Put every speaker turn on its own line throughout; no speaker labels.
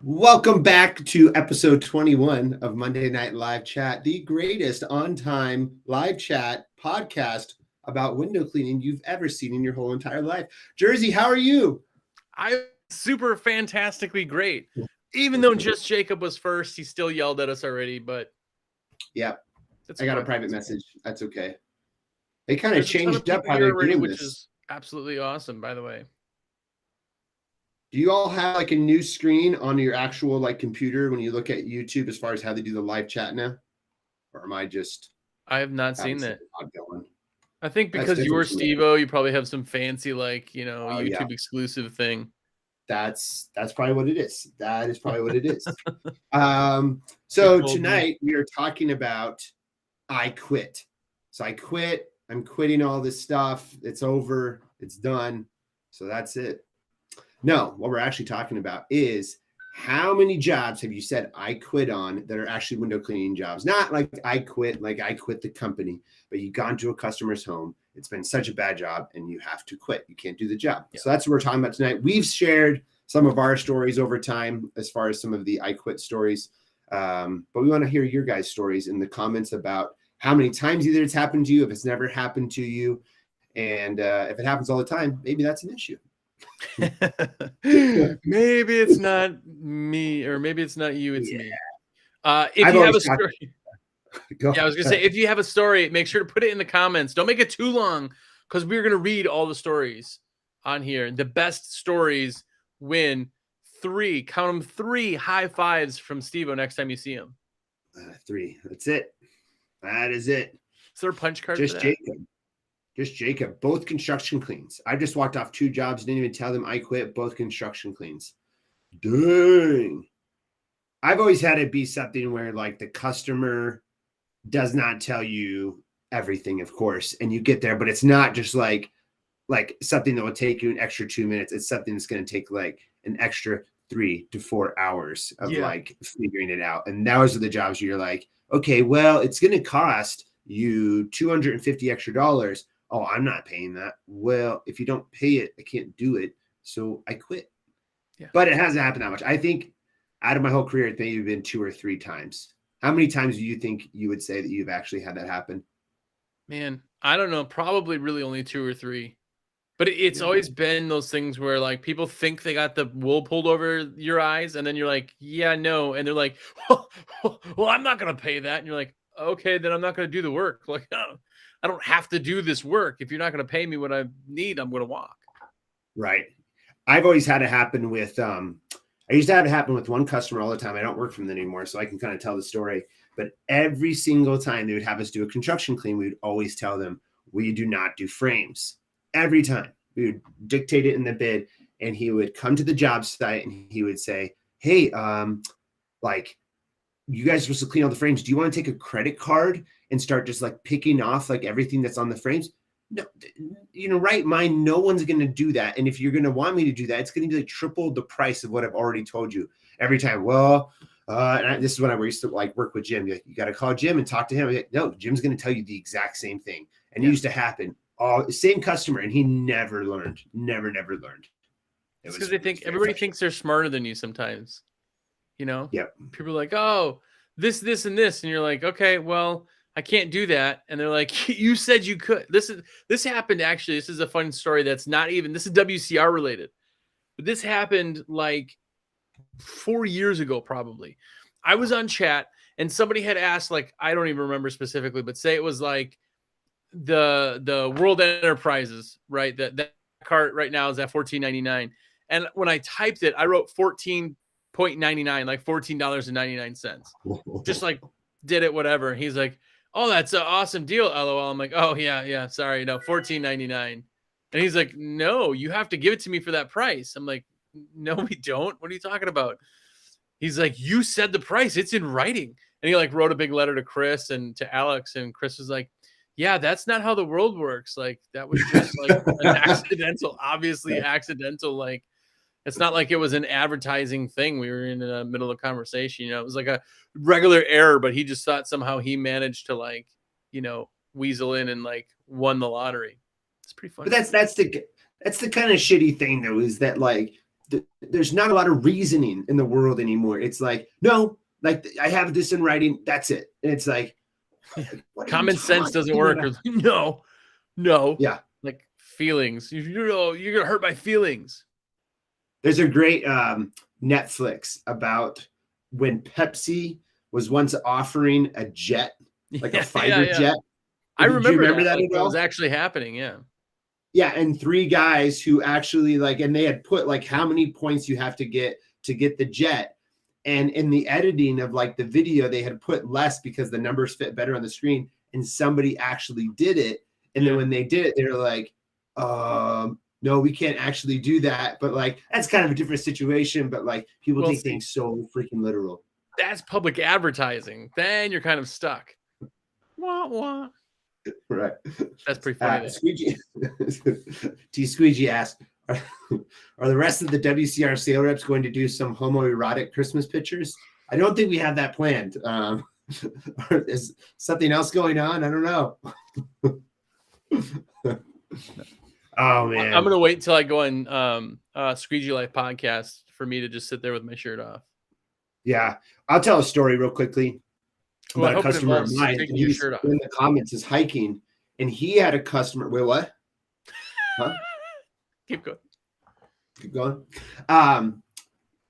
Welcome back to episode 21 of Monday Night Live Chat, the greatest on-time live chat podcast about window cleaning you've ever seen in your whole entire life. Jersey, how are you?
I'm super fantastically great. Even though just Jacob was first, he still yelled at us already, but
yeah, I got a private message. That's okay. They kind of
There's
changed up how they're
already,
doing
which
this.
is absolutely awesome, by the way.
Do you all have like a new screen on your actual like computer when you look at YouTube as far as how they do the live chat now? Or am I just
I have not seen that.
Going?
I think because you're SteveO, you probably have some fancy like, YouTube exclusive thing.
That's probably what it is. That is probably what it is. So tonight we are talking about I quit. So I quit. I'm quitting all this stuff. It's over. It's done. So that's it. No, what we're actually talking about is how many jobs have you said I quit on that are actually window cleaning jobs? Not like I quit the company, but you've gone to a customer's home. It's been such a bad job and you have to quit. You can't do the job. Yeah. So that's what we're talking about tonight. We've shared some of our stories over time as far as some of the I quit stories. But we want to hear your guys' stories in the comments about how many times either it's happened to you, if it's never happened to you. And if it happens all the time, maybe that's an issue.
Maybe it's not me, or maybe it's not you, it's me. If you have a story, I was gonna say, if you have a story, make sure to put it in the comments. Don't make it too long, because we're gonna read all the stories on here. The best stories win 3, count them, 3 high fives from SteveO next time you see him.
3. That's it. That is it.
Is there a punch card?
Just Jacob. Just Jacob. Both construction cleans. I just walked off 2 jobs. Didn't even tell them I quit. Both construction cleans. Dang. I've always had it be something where like the customer does not tell you everything, of course, and you get there, but it's not just like something that will take you an extra 2 minutes. It's something that's going to take like an extra 3 to 4 hours of like figuring it out. And those are the jobs where you're like, okay, well, it's going to cost you $250 extra. Oh, I'm not paying that. Well, if you don't pay it, I can't do it. So I quit. Yeah. But it hasn't happened that much. I think out of my whole career, it's maybe been 2 or 3 times. How many times do you think you would say that you've actually had that happen?
Man, I don't know. Probably really only 2 or 3. But it's always been those things where like people think they got the wool pulled over your eyes, and then you're like, yeah, no. And they're like, well, I'm not going to pay that. And you're like, okay, then I'm not going to do the work. Like, I don't have to do this work. If you're not going to pay me what I need, I'm going to walk.
Right. I've always had it happen with, I used to have it happen with one customer all the time. I don't work for them anymore, so I can kind of tell the story. But every single time they would have us do a construction clean, we would always tell them, we do not do frames. Every time we would dictate it in the bid, and he would come to the job site and he would say, hey, like, you guys are supposed to clean all the frames. Do you want to take a credit card and start just like picking off like everything that's on the frames? No, right mind, no one's going to do that. And if you're going to want me to do that, it's going to be like triple the price of what I've already told you every time. Well, this is when I used to like work with Jim. You got to call Jim and talk to him. Like, no, Jim's going to tell you the exact same thing. And it used to happen. Same customer, and he never learned. Never learned.
It's because they think everybody thinks they're smarter than you sometimes. Yep. People are like, oh, this, and this. And you're like, okay, well, I can't do that. And they're like, you said you could. This happened, actually. This is a fun story that's not even, this is WCR related. But this happened like 4 years ago, probably. I was on chat, and somebody had asked, like, I don't even remember specifically, but say it was like the World Enterprises, right? That cart right now is at $14.99. And when I typed it, I wrote $14.99, like $14.99. Just like did it, whatever. He's like, oh, that's an awesome deal, LOL. I'm like, oh, yeah, sorry, no, $14.99. And he's like, no, you have to give it to me for that price. I'm like, no, we don't. What are you talking about? He's like, you said the price. It's in writing. And he like wrote a big letter to Chris and to Alex. And Chris was like, yeah, that's not how the world works. Like, that was just like an accidental, obviously accidental. Like, it's not like it was an advertising thing. We were in the middle of a conversation. It was like a regular error, but he just thought somehow he managed to like, weasel in and like won the lottery. It's pretty funny.
But that's the kind of shitty thing though, is that like there's not a lot of reasoning in the world anymore. It's like, no, like I have this in writing. That's it. And it's like,
common sense doesn't work. No.
Yeah.
Like feelings. You're going to hurt my feelings.
There's a great Netflix about when Pepsi was once offering a jet, like a fighter jet.
I remember
that
it was actually happening. Yeah.
Yeah. And 3 guys who actually and they had put like how many points you have to get the jet. And in the editing of like the video, they had put less because the numbers fit better on the screen. And somebody actually did it. And then when they did it, they were like, no, we can't actually do that. But like, that's kind of a different situation. But like, people take things so freaking literal.
That's public advertising. Then you're kind of stuck. Wah, wah.
Right.
That's pretty funny.
Squeegee Squeegee asked, are the rest of the WCR sale reps going to do some homoerotic Christmas pictures? I don't think we have that planned. Is something else going on? I don't know. Oh man,
I'm gonna wait until I go on Squeegee Life podcast for me to just sit there with my shirt off.
Yeah, I'll tell a story real quickly about a customer of mine. He's in the comments is hiking, and he had a customer. Wait, what? Huh?
Keep going.
Keep going.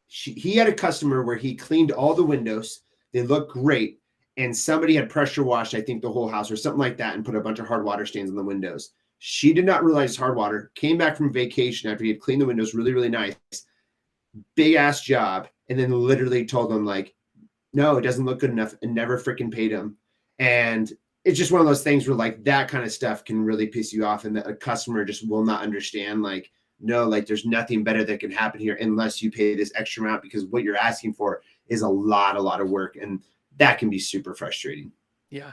He had a customer where he cleaned all the windows. They looked great, and somebody had pressure washed, I think, the whole house or something like that, and put a bunch of hard water stains on the windows. She did not realize hard water, came back from vacation after he had cleaned the windows really, really nice. Big ass job. And then literally told them like, no, it doesn't look good enough, and never freaking paid him. And it's just one of those things where like that kind of stuff can really piss you off, and that a customer just will not understand. Like, no, like there's nothing better that can happen here unless you pay this extra amount, because what you're asking for is a lot of work. And that can be super frustrating.
Yeah.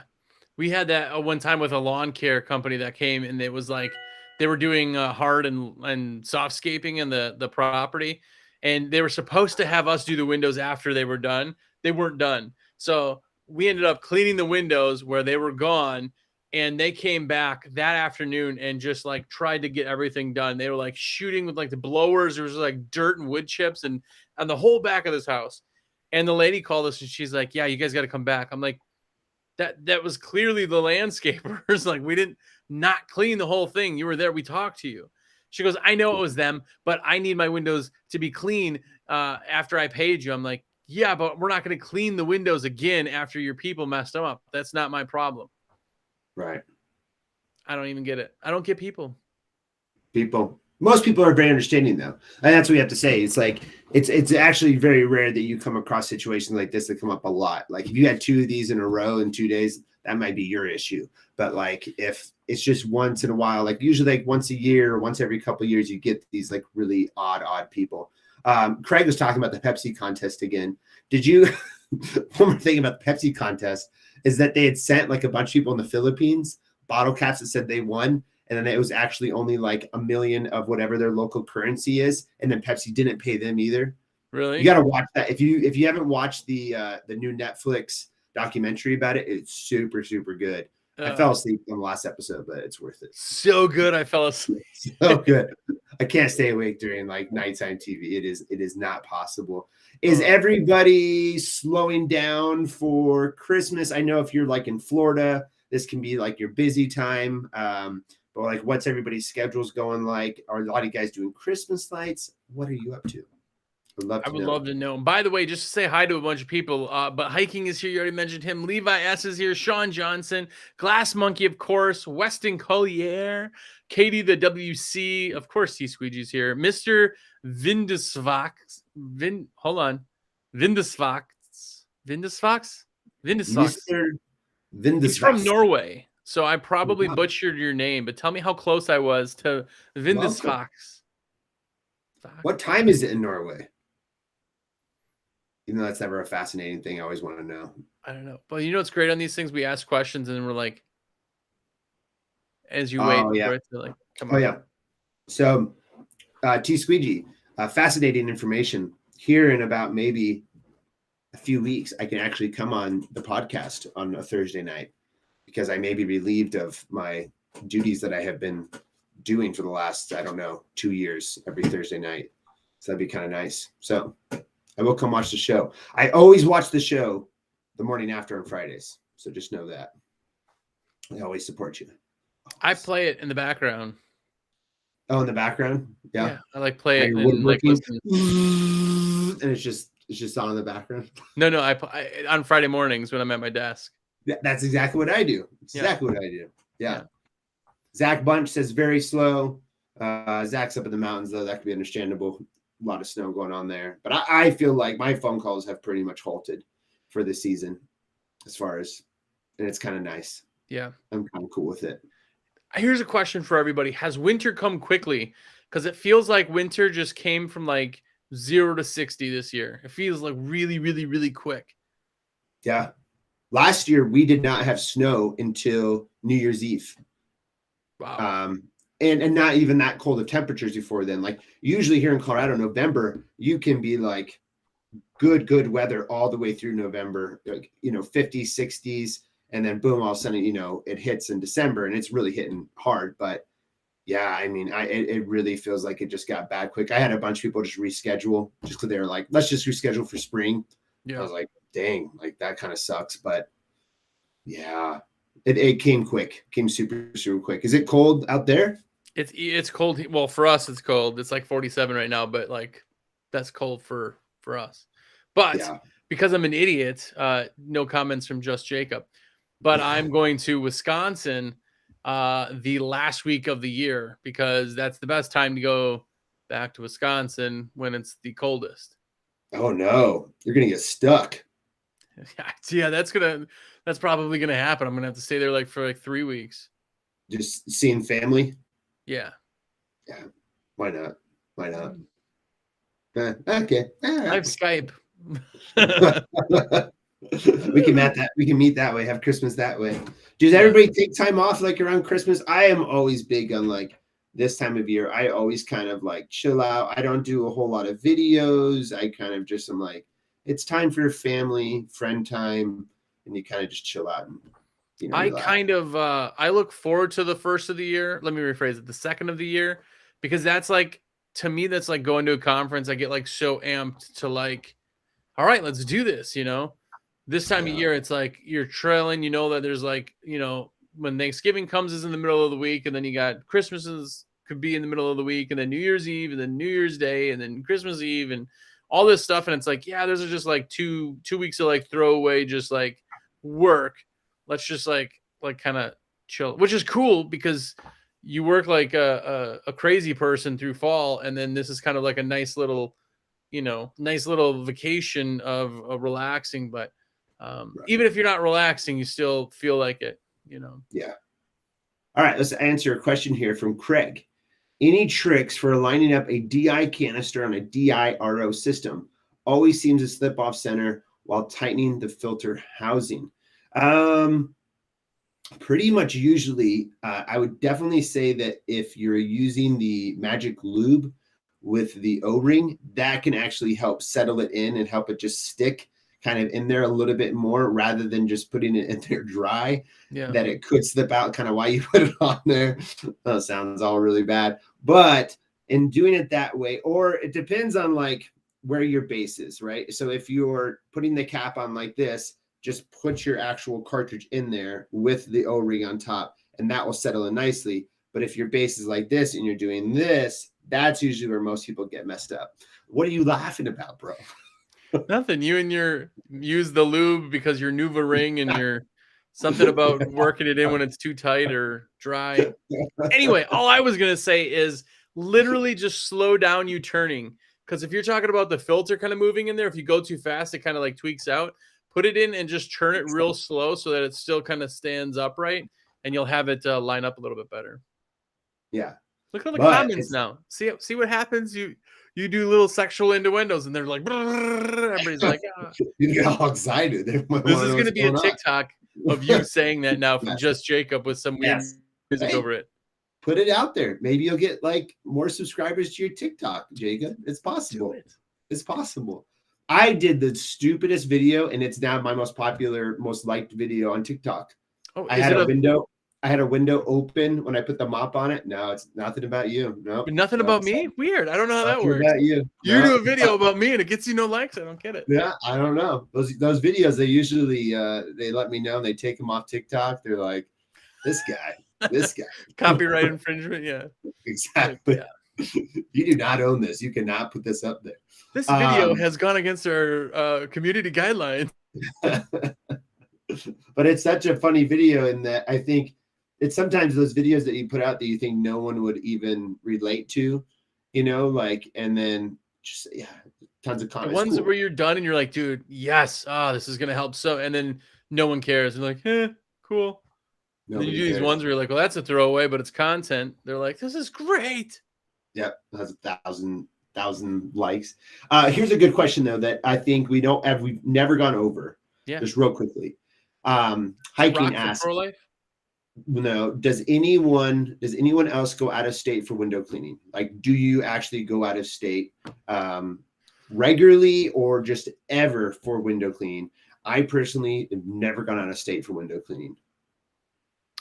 We had that one time with a lawn care company that came, and it was like they were doing hard and softscaping in the property, and they were supposed to have us do the windows after they were done. They weren't done. So we ended up cleaning the windows where they were gone, and they came back that afternoon and just like tried to get everything done. They were like shooting with like the blowers. There was like dirt and wood chips and on the whole back of this house. And the lady called us and she's like, yeah, you guys got to come back. I'm like, that was clearly the landscapers. Like, we didn't not clean the whole thing. You were there. We talked to you. She goes, I know it was them, but I need my windows to be clean after I paid you. I'm like, yeah, but we're not going to clean the windows again after your people messed them up. That's not my problem.
Right.
I don't even get it. I don't get people.
Most people are very understanding though. And that's what we have to say. It's like, it's actually very rare that you come across situations like this that come up a lot. Like if you had 2 of these in a row in 2 days, that might be your issue. But like, if it's just once in a while, like usually like once a year or once every couple of years, you get these like really odd people. Craig was talking about the Pepsi contest again. Did you, one more thing about the Pepsi contest is that they had sent like a bunch of people in the Philippines bottle caps that said they won. And then it was actually only like 1 million of whatever their local currency is. And then Pepsi didn't pay them either.
Really?
You got to watch that. If you haven't watched the new Netflix documentary about it, it's super, super good. I fell asleep on the last episode, but it's worth it.
So good. I fell asleep.
So good. I can't stay awake during like nighttime TV. It is not possible. Is everybody slowing down for Christmas? I know if you're like in Florida, this can be like your busy time. But like, what's everybody's schedules going like? Are a lot of you guys doing Christmas lights? What are you up to? I would
love to know. By the way, just to say hi to a bunch of people, but Hiking is here. You already mentioned him. Levi S is here. Sean Johnson, Glass Monkey, of course. Weston Collier, Katie the WC, of course. T Squeegee's here. Mr. Vindesvax. Hold on. Vindesvax.
Mr. Vindesvax.
He's from Norway. So I probably butchered your name, but tell me how close I was to Vindesvax.
What time is it in Norway? Even though that's never a fascinating thing, I always want to know.
I don't know. But you know what's great on these things? We ask questions and then we're like, as you wait for it to like come on.
Oh, yeah. So, T Squeegee, fascinating information. Here in about maybe a few weeks, I can actually come on the podcast on a Thursday night because I may be relieved of my duties that I have been doing for the last, 2 years every Thursday night. So that'd be kind of nice. So I will come watch the show. I always watch the show the morning after on Fridays. So just know that. I always support you. Always.
I play it in the background.
Oh, in the background? Yeah.
I like play it and like listen.
And it's just on in the background.
No, I on Friday mornings when I'm at my desk.
Yeah, that's exactly what I do. It's exactly what I do. Yeah. Zach Bunch says very slow. Zach's up in the mountains, though. That could be understandable. A lot of snow going on there. But I feel like my phone calls have pretty much halted for this season as far as, and it's kind of nice.
Yeah.
I'm kind of cool with it.
Here's a question for everybody. Has winter come quickly? Because it feels like winter just came from like 0 to 60 this year. It feels like really, really, really quick.
Yeah. Last year, we did not have snow until New Year's Eve.
Wow.
And not even that cold of temperatures before then. Like usually here in Colorado, November, you can be like good weather all the way through November, like, 50s, 60s. And then boom, all of a sudden, it hits in December and it's really hitting hard. But yeah, I mean, it really feels like it just got bad quick. I had a bunch of people just reschedule just because they were like, let's just reschedule for spring. Yeah. I was like, dang, like that kind of sucks. But yeah, it came quick, came super, super quick. Is it cold out there?
It's cold. Well, for us, it's cold. It's like 47 right now, but like that's cold for us. But because I'm an idiot, no comments from Just Jacob. But I'm going to Wisconsin the last week of the year because that's the best time to go back to Wisconsin when it's the coldest.
Oh no, you're gonna get stuck.
Yeah, that's probably gonna happen. I'm gonna have to stay there for 3 weeks.
Just seeing family.
Yeah.
Why not? Okay.
I have Skype.
We can meet that way, have Christmas that way. Does everybody take time off like around Christmas? I am always big on like this time of year. I always kind of like chill out. I don't do a whole lot of videos. I kind of just am like, it's time for family, friend time, and you kind of just chill out and I
look forward to the first of the year. Let me rephrase it. The second of the year, because that's like, to me, that's like going to a conference. I get like so amped to like, all right, let's do this. This time of year, it's like you're trailing, that there's like, when Thanksgiving comes is in the middle of the week, and then you got Christmases could be in the middle of the week, and then New Year's Eve, and then New Year's Day, and then Christmas Eve, and all this stuff. And it's like, yeah, those are just like two weeks of like throwaway, just like work. Let's just like kind of chill, which is cool because you work like a crazy person through fall. And then this is kind of like a nice little vacation of relaxing. But even if you're not relaxing, you still feel like it,
Yeah. All right. Let's answer a question here from Craig. Any tricks for lining up a DI canister on a DI RO system? Always seems to slip off center while tightening the filter housing. Pretty much usually, I would definitely say that if you're using the magic lube with the O-ring, that can actually help settle it in and help it just stick kind of in there a little bit more rather than just putting it in there dry, that it could slip out kind of while you put it on there. That sounds all really bad. But in doing it that way, or it depends on like where your base is, right? So if you're putting the cap on like this, just put your actual cartridge in there with the O-ring on top, and that will settle in nicely. But if your base is like this and you're doing this, that's usually where most people get messed up. What are you laughing about, bro?
Nothing. You and your use the lube because your Nuva ring and your something about working it in when it's too tight or dry. Anyway, all I was going to say is literally just slow down you turning. Because if you're talking about the filter kind of moving in there, if you go too fast, it kind of like tweaks out. Put it in and just turn it real slow so that it still kind of stands upright, and you'll have it line up a little bit better.
Yeah.
Look at all the comments now. See what happens. You do little sexual innuendos, and they're like, everybody's like, oh.
You get all excited.
This is going to be a TikTok of you saying that now from Just Jacob with some weird music over it.
Put it out there. Maybe you'll get like more subscribers to your TikTok, Jacob. It's possible. It's possible. I did the stupidest video, and it's now my most popular, most liked video on TikTok.
Oh,
I had a window. I had a window open when I put the mop on it. No, it's nothing about you. No,
nothing about me. Weird. I don't know how that works.
About you.
You do a video about me and it gets you no likes. I don't get it.
Yeah, I don't know. Those videos, they usually they let me know, and they take them off TikTok. They're like, this guy.
Copyright infringement. Yeah,
exactly. Yeah. You do not own this. You cannot put this up there.
This video has gone against our community guidelines.
But it's such a funny video in that I think it's sometimes those videos that you put out that you think no one would even relate to, like, and then just, tons of comments.
The ones where you're done and you're like, dude, yes, this is going to help. So, and then no one cares. And like, cool. And then you do these ones where you're like, well, that's a throwaway, but it's content. They're like, this is great.
Yep. That's 1,000 likes. Here's a good question though, that I think we've never gone over. Yeah. Just real quickly. Hiking asks, no, does anyone else go out of state for window cleaning? Like, do you actually go out of state regularly or just ever for window cleaning? I personally have never gone out of state for window cleaning.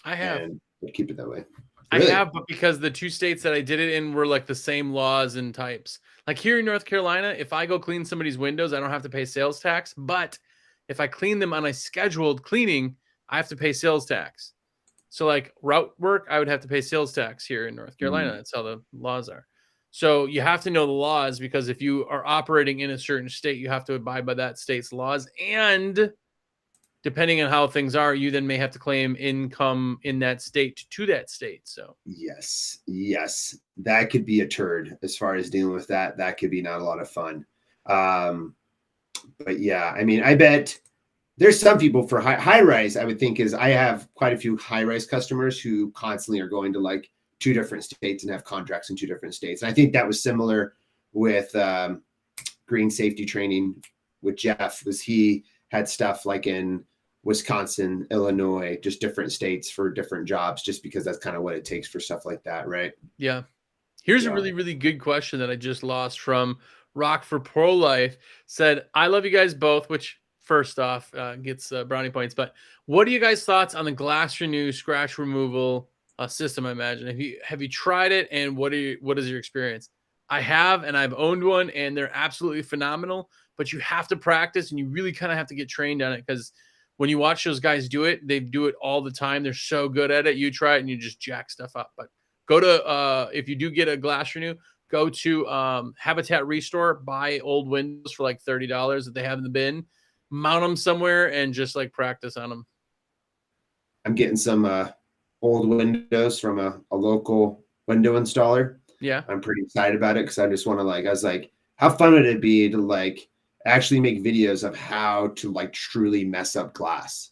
I have.
And keep it that way.
Really? I have, but because the 2 states that I did it in were like the same laws and types. Like here in North Carolina, if I go clean somebody's windows, I don't have to pay sales tax. But if I clean them on a scheduled cleaning, I have to pay sales tax. So like route work, I would have to pay sales tax here in North Carolina. That's how the laws are. So you have to know the laws, because if you are operating in a certain state, you have to abide by that state's laws. And depending on how things are, you then may have to claim income in that state to that state. So
yes, that could be a turd as far as dealing with that. That could be not a lot of fun. But yeah, I mean, I bet there's some people for high rise. I would think I have quite a few high rise customers who constantly are going to like 2 different states and have contracts in 2 different states. And I think that was similar with green safety training with Jeff. He had stuff like in Wisconsin, Illinois, just different states for different jobs, just because that's kind of what it takes for stuff like that, right?
Yeah. Here's a really, really good question that I just lost from Rock for Pro Life. Said, I love you guys both, which first off gets brownie points. But what are you guys' thoughts on the Glass Renew scratch removal system? I imagine have you tried it, and what is your experience? I have, and I've owned one, and they're absolutely phenomenal. But you have to practice, and you really kind of have to get trained on it, because when you watch those guys do it, they do it all the time. They're so good at it. You try it and you just jack stuff up. But go to if you do get a Glass Renew, go to Habitat Restore, buy old windows for like $30 that they have in the bin, mount them somewhere, and just like practice on them.
I'm getting some old windows from a local window installer.
Yeah.
I'm pretty excited about it, because I just want to I was like, how fun would it be to actually make videos of how to truly mess up glass,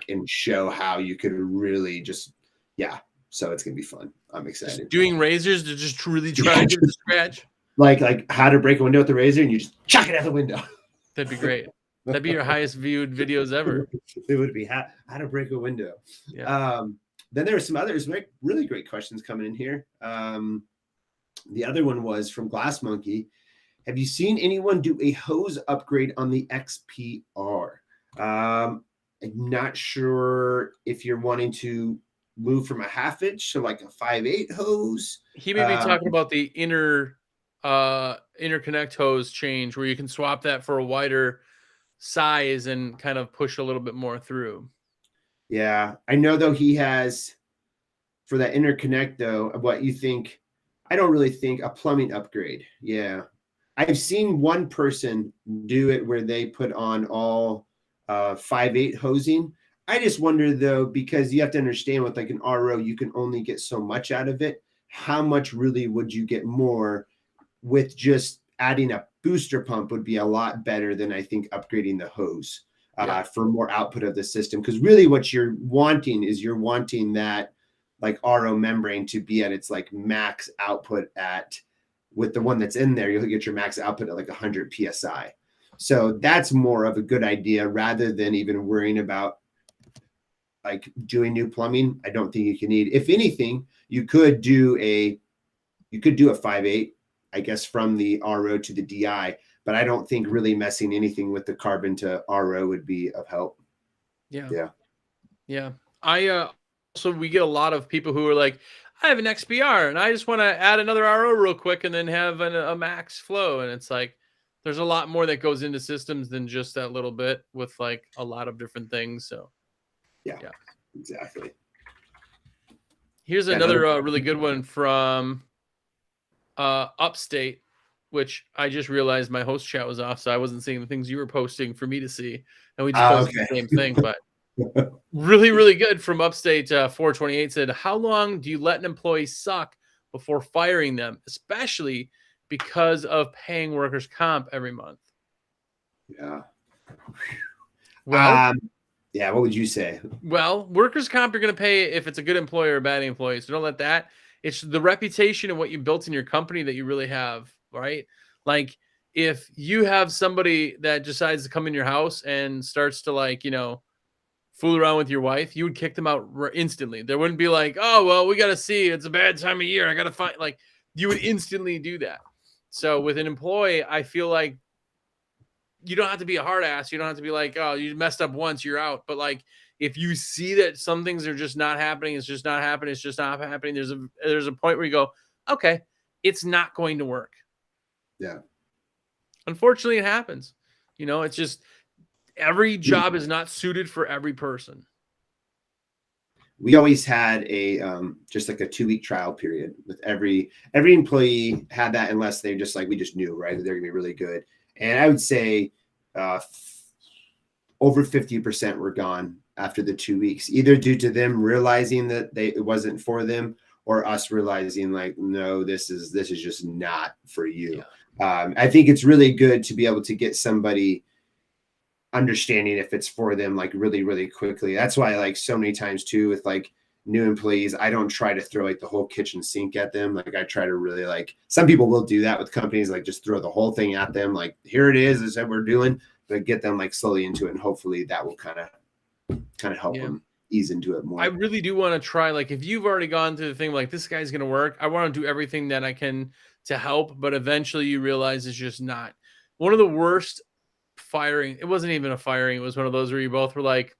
and show how you could really just, so it's going to be fun. I'm excited.
Just doing razors to just truly try to get the scratch.
Like how to break a window with the razor, and you just chuck it out the window.
That'd be great. That'd be your highest viewed videos ever.
It would be how to break a window. Yeah. Then there were some others, really great questions coming in here. The other one was from Glass Monkey. Have you seen anyone do a hose upgrade on the XPR? I'm not sure if you're wanting to move from a 1/2 inch to like a 5/8 hose.
He may be talking about the interconnect hose change, where you can swap that for a wider size and kind of push a little bit more through.
Yeah, I know though he has, for that interconnect though, what you think, I don't really think a plumbing upgrade. Yeah. I've seen one person do it where they put on all 5/8 hosing. I just wonder though, because you have to understand with an RO, you can only get so much out of it. How much really would you get more with just adding a booster pump? Would be a lot better than I think upgrading the hose for more output of the system. Because really what you're wanting is that RO membrane to be at its max output with the one that's in there, you'll get your max output at 100 PSI. So that's more of a good idea rather than even worrying about doing new plumbing. I don't think you can need, if anything, you could do a 5/8, I guess, from the RO to the DI, but I don't think really messing anything with the carbon to RO would be of help.
Yeah. I also we get a lot of people who are like, I have an XPR and I just want to add another RO real quick and then have a max flow. And it's like, there's a lot more that goes into systems than just that little bit with like a lot of different things. So
yeah. Exactly.
Here's another really good one from Upstate, which I just realized my host chat was off, so I wasn't seeing the things you were posting for me to see. And we just posted the same thing, but really, really good from Upstate. 428 said, how long do you let an employee suck before firing them, especially because of paying workers' comp every month?
Yeah.
Well,
yeah, what would you say?
Well, workers' comp you're going to pay if it's a good employer or a bad employee. So don't let that. It's the reputation and what you built in your company that you really have, right? Like if you have somebody that decides to come in your house and starts to like, fool around with your wife, you would kick them out instantly. There wouldn't be like, oh, well, we got to see. It's a bad time of year. I got to find, like, you would instantly do that. So with an employee, I feel like you don't have to be a hard ass. You don't have to be like, oh, you messed up once, you're out. But like, if you see that some things are just not happening, it's just not happening. It's just not happening. There's a point where you go, okay, it's not going to work.
Yeah.
Unfortunately, it happens. It's just every job is not suited for every person.
We always had a just like a 2-week trial period with every employee had that, unless they just like, we just knew, right, that they're gonna be really good. And I would say over 50% were gone after the 2 weeks, either due to them realizing that it wasn't for them, or us realizing like, no, this is just not for you. Yeah. I think it's really good to be able to get somebody understanding if it's for them, like really, really quickly. That's why like so many times too, with like new employees, I don't try to throw like the whole kitchen sink at them. Like I try to really, like, some people will do that with companies, like just throw the whole thing at them. Like, here it is what we're doing, but get them like slowly into it. And hopefully that will kind of help them ease into it more.
I really do want to try, like, if you've already gone through the thing, like this guy's going to work, I want to do everything that I can to help, but eventually you realize it's just not. One of the worst firing, it wasn't even a firing, it was one of those where you both were like,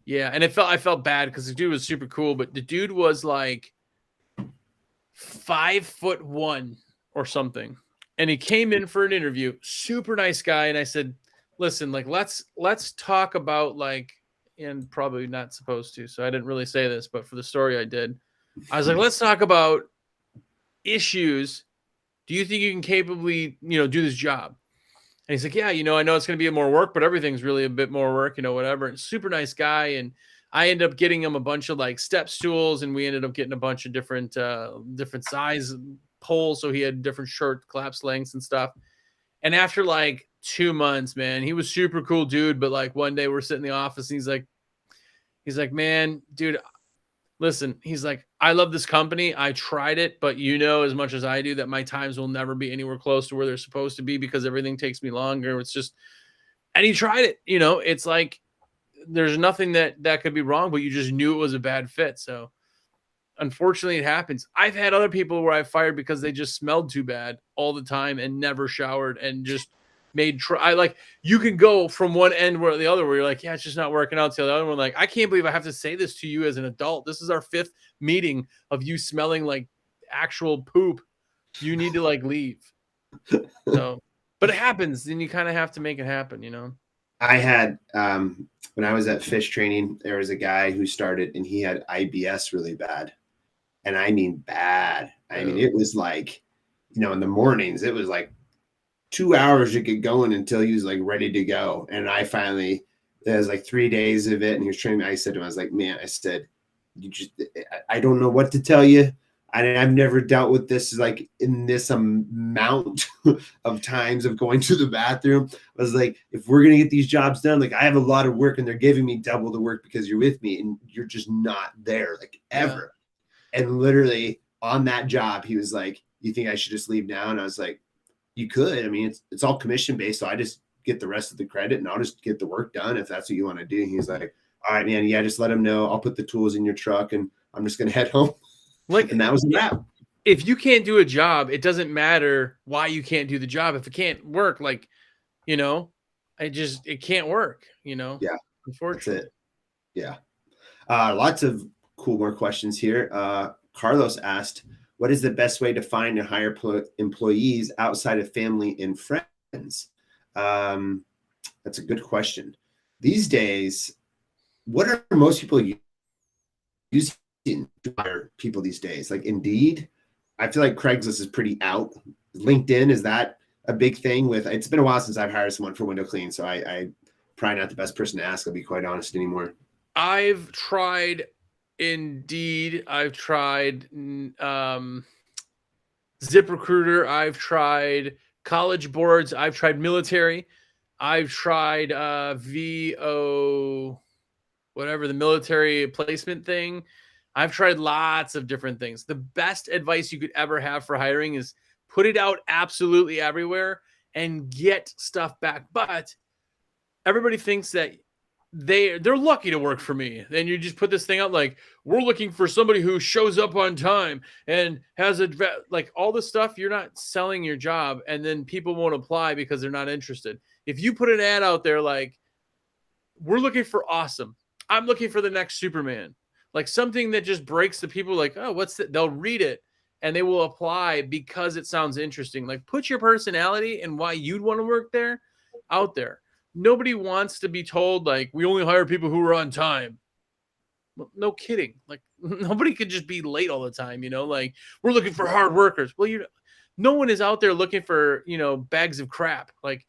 yeah, and I felt bad because the dude was super cool, but the dude was like 5'1" or something, and he came in for an interview, super nice guy, and I said, listen, like let's talk about, like, and probably not supposed to, so I didn't really say this, but for the story I did. I was like, let's talk about issues. Do you think you can capably, do this job? And he's like, yeah, I know it's going to be more work, but everything's really a bit more work, whatever. And super nice guy. And I ended up getting him a bunch of like step stools, and we ended up getting a bunch of different size poles. So he had different short collapse lengths and stuff. And after like 2 months, man, he was super cool dude. But like one day we're sitting in the office and he's like, man, dude, listen, he's like, I love this company. I tried it, but as much as I do that my times will never be anywhere close to where they're supposed to be because everything takes me longer. It's just, and he tried it, it's like, there's nothing that could be wrong, but you just knew it was a bad fit. So unfortunately it happens. I've had other people where I fired because they just smelled too bad all the time and never showered and just you can go from one end where the other, where you're like, yeah, it's just not working out. To the other one, like, I can't believe I have to say this to you as an adult. This is our 5th meeting of you smelling like actual poop. You need to like leave. So, but it happens, then you kind of have to make it happen,
I had when I was at fish training, there was a guy who started and he had IBS really bad. And I mean bad. I mean, it was like, in the mornings, it was like 2 hours to get going until he was like ready to go. And there was like 3 days of it. And he was training me. I said to him, I was like, man, I said, I don't know what to tell you. I've never dealt with this like in this amount of times of going to the bathroom. I was like, if we're going to get these jobs done, like I have a lot of work and they're giving me double the work because you're with me and you're just not there, like ever. Yeah. And literally on that job, he was like, you think I should just leave now? And I was like, you could. I mean, it's all commission based. So I just get the rest of the credit and I'll just get the work done if that's what you want to do. And he's like, all right, man. Yeah, just let him know. I'll put the tools in your truck and I'm just going to head home. Like, and that was a wrap.
If you can't do a job, it doesn't matter why you can't do the job. If it can't work, like, it can't work,
Yeah.
Unfortunately.
That's it. Yeah. Lots of more questions here. Carlos asked, what is the best way to find and hire employees outside of family and friends? That's a good question. These days, what are most people using to hire people these days? Like Indeed? I feel like Craigslist is pretty out. LinkedIn, is that a big thing? It's been a while since I've hired someone for window clean, so I probably not the best person to ask, I'll be quite honest, anymore.
I've tried Indeed. I've tried ZipRecruiter. I've tried college boards. I've tried military. I've tried VO, whatever, the military placement thing. I've tried lots of different things. The best advice you could ever have for hiring is put it out absolutely everywhere and get stuff back. But everybody thinks that they're lucky to work for me. Then you just put this thing out like, we're looking for somebody who shows up on time and has like all this stuff. You're not selling your job, and then people won't apply because they're not interested. If you put an ad out there like, we're looking for awesome, I'm looking for the next Superman, like something that just breaks the people, like, oh, what's that? They'll read it and they will apply because it sounds interesting. Like, put your personality and why you'd want to work there out there. Nobody wants to be told, like, we only hire people who are on time. Well, no kidding. Like, nobody could just be late all the time, like, we're looking for hard workers. Well, no one is out there looking for, bags of crap. Like,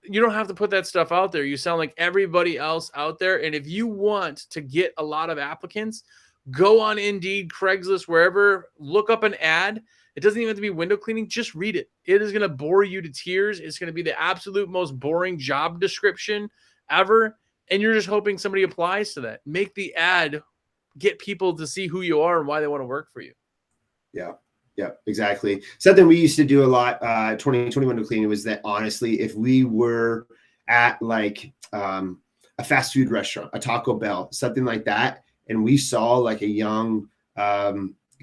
you don't have to put that stuff out there. You sound like everybody else out there. And if you want to get a lot of applicants, go on Indeed, Craigslist, wherever, look up an ad. It doesn't even have to be window cleaning. Just read it. It is going to bore you to tears. It's going to be the absolute most boring job description ever. And you're just hoping somebody applies to that. Make the ad, get people to see who you are and why they want to work for you.
Yeah, exactly. Something we used to do a lot, 2020 window cleaning, was that honestly, if we were at like a fast food restaurant, a Taco Bell, something like that, and we saw like a young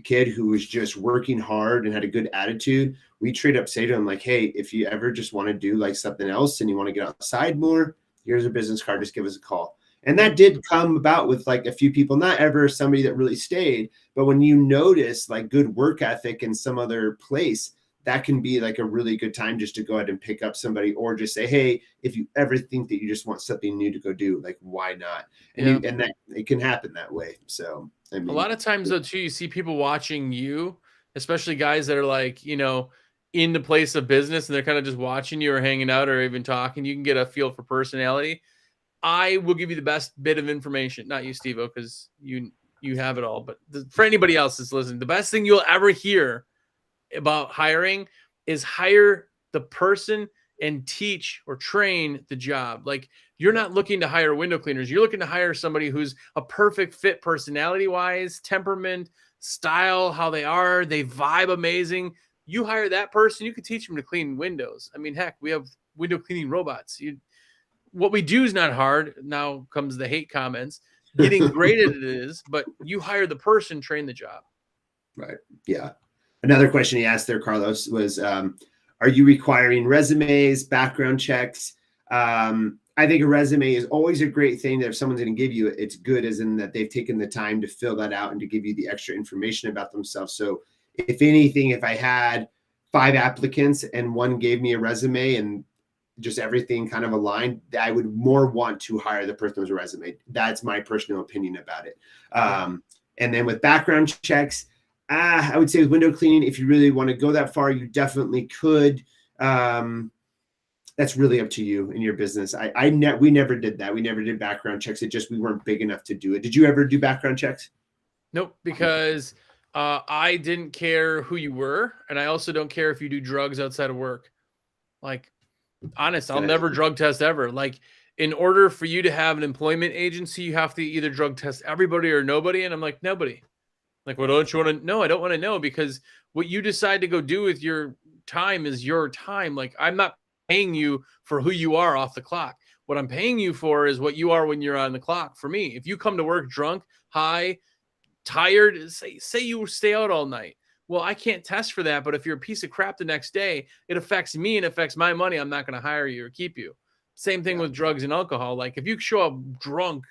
kid who was just working hard and had a good attitude, we straight up say to him like, hey, if you ever just want to do like something else and you want to get outside more, here's a business card, just give us a call. And that did come about with like a few people, not ever somebody that really stayed, but when you notice like good work ethic in some other place, that can be like a really good time just to go ahead and pick up somebody, or just say, hey, if you ever think that you just want something new to go do, like, why not? And and that it can happen that way. So I mean,
a lot of times though too, you see people watching you, especially guys that are like, in the place of business, and they're kind of just watching you or hanging out or even talking. You can get a feel for personality. I will give you the best bit of information, not you, SteveO, because you have it all. But for anybody else that's listening, the best thing you'll ever hear about hiring is hire the person and teach or train the job. Like, you're not looking to hire window cleaners. You're looking to hire somebody who's a perfect fit personality-wise, temperament, style, how they are. They vibe amazing. You hire that person, you can teach them to clean windows. I mean, heck, we have window cleaning robots. What we do is not hard. Now comes the hate comments. Getting great at it is, but you hire the person, train the job.
Right. Yeah. Another question he asked there, Carlos, was, are you requiring resumes, background checks? I think a resume is always a great thing that if someone's going to give you, it's good as in that they've taken the time to fill that out and to give you the extra information about themselves. So if anything, if I had 5 applicants and one gave me a resume and just everything kind of aligned, I would more want to hire the person with a resume. That's my personal opinion about it. And then with background checks, I would say with window cleaning, if you really want to go that far, you definitely could. That's really up to you and your business. We never did that. We never did background checks. We weren't big enough to do it. Did you ever do background checks?
Nope, because I didn't care who you were, and I also don't care if you do drugs outside of work. Like, honest, I'll never drug test ever. Like, in order for you to have an employment agency, you have to either drug test everybody or nobody. And I'm like, nobody. Like, well, don't you want to know? I don't want to know, because what you decide to go do with your time is your time. Like, I'm not paying you for who you are off the clock. What I'm paying you for is what you are when you're on the clock. For me, if you come to work drunk, high, tired, say you stay out all night. Well, I can't test for that. But if you're a piece of crap the next day, it affects me and affects my money. I'm not going to hire you or keep you. Same thing with drugs and alcohol. Like, if you show up drunk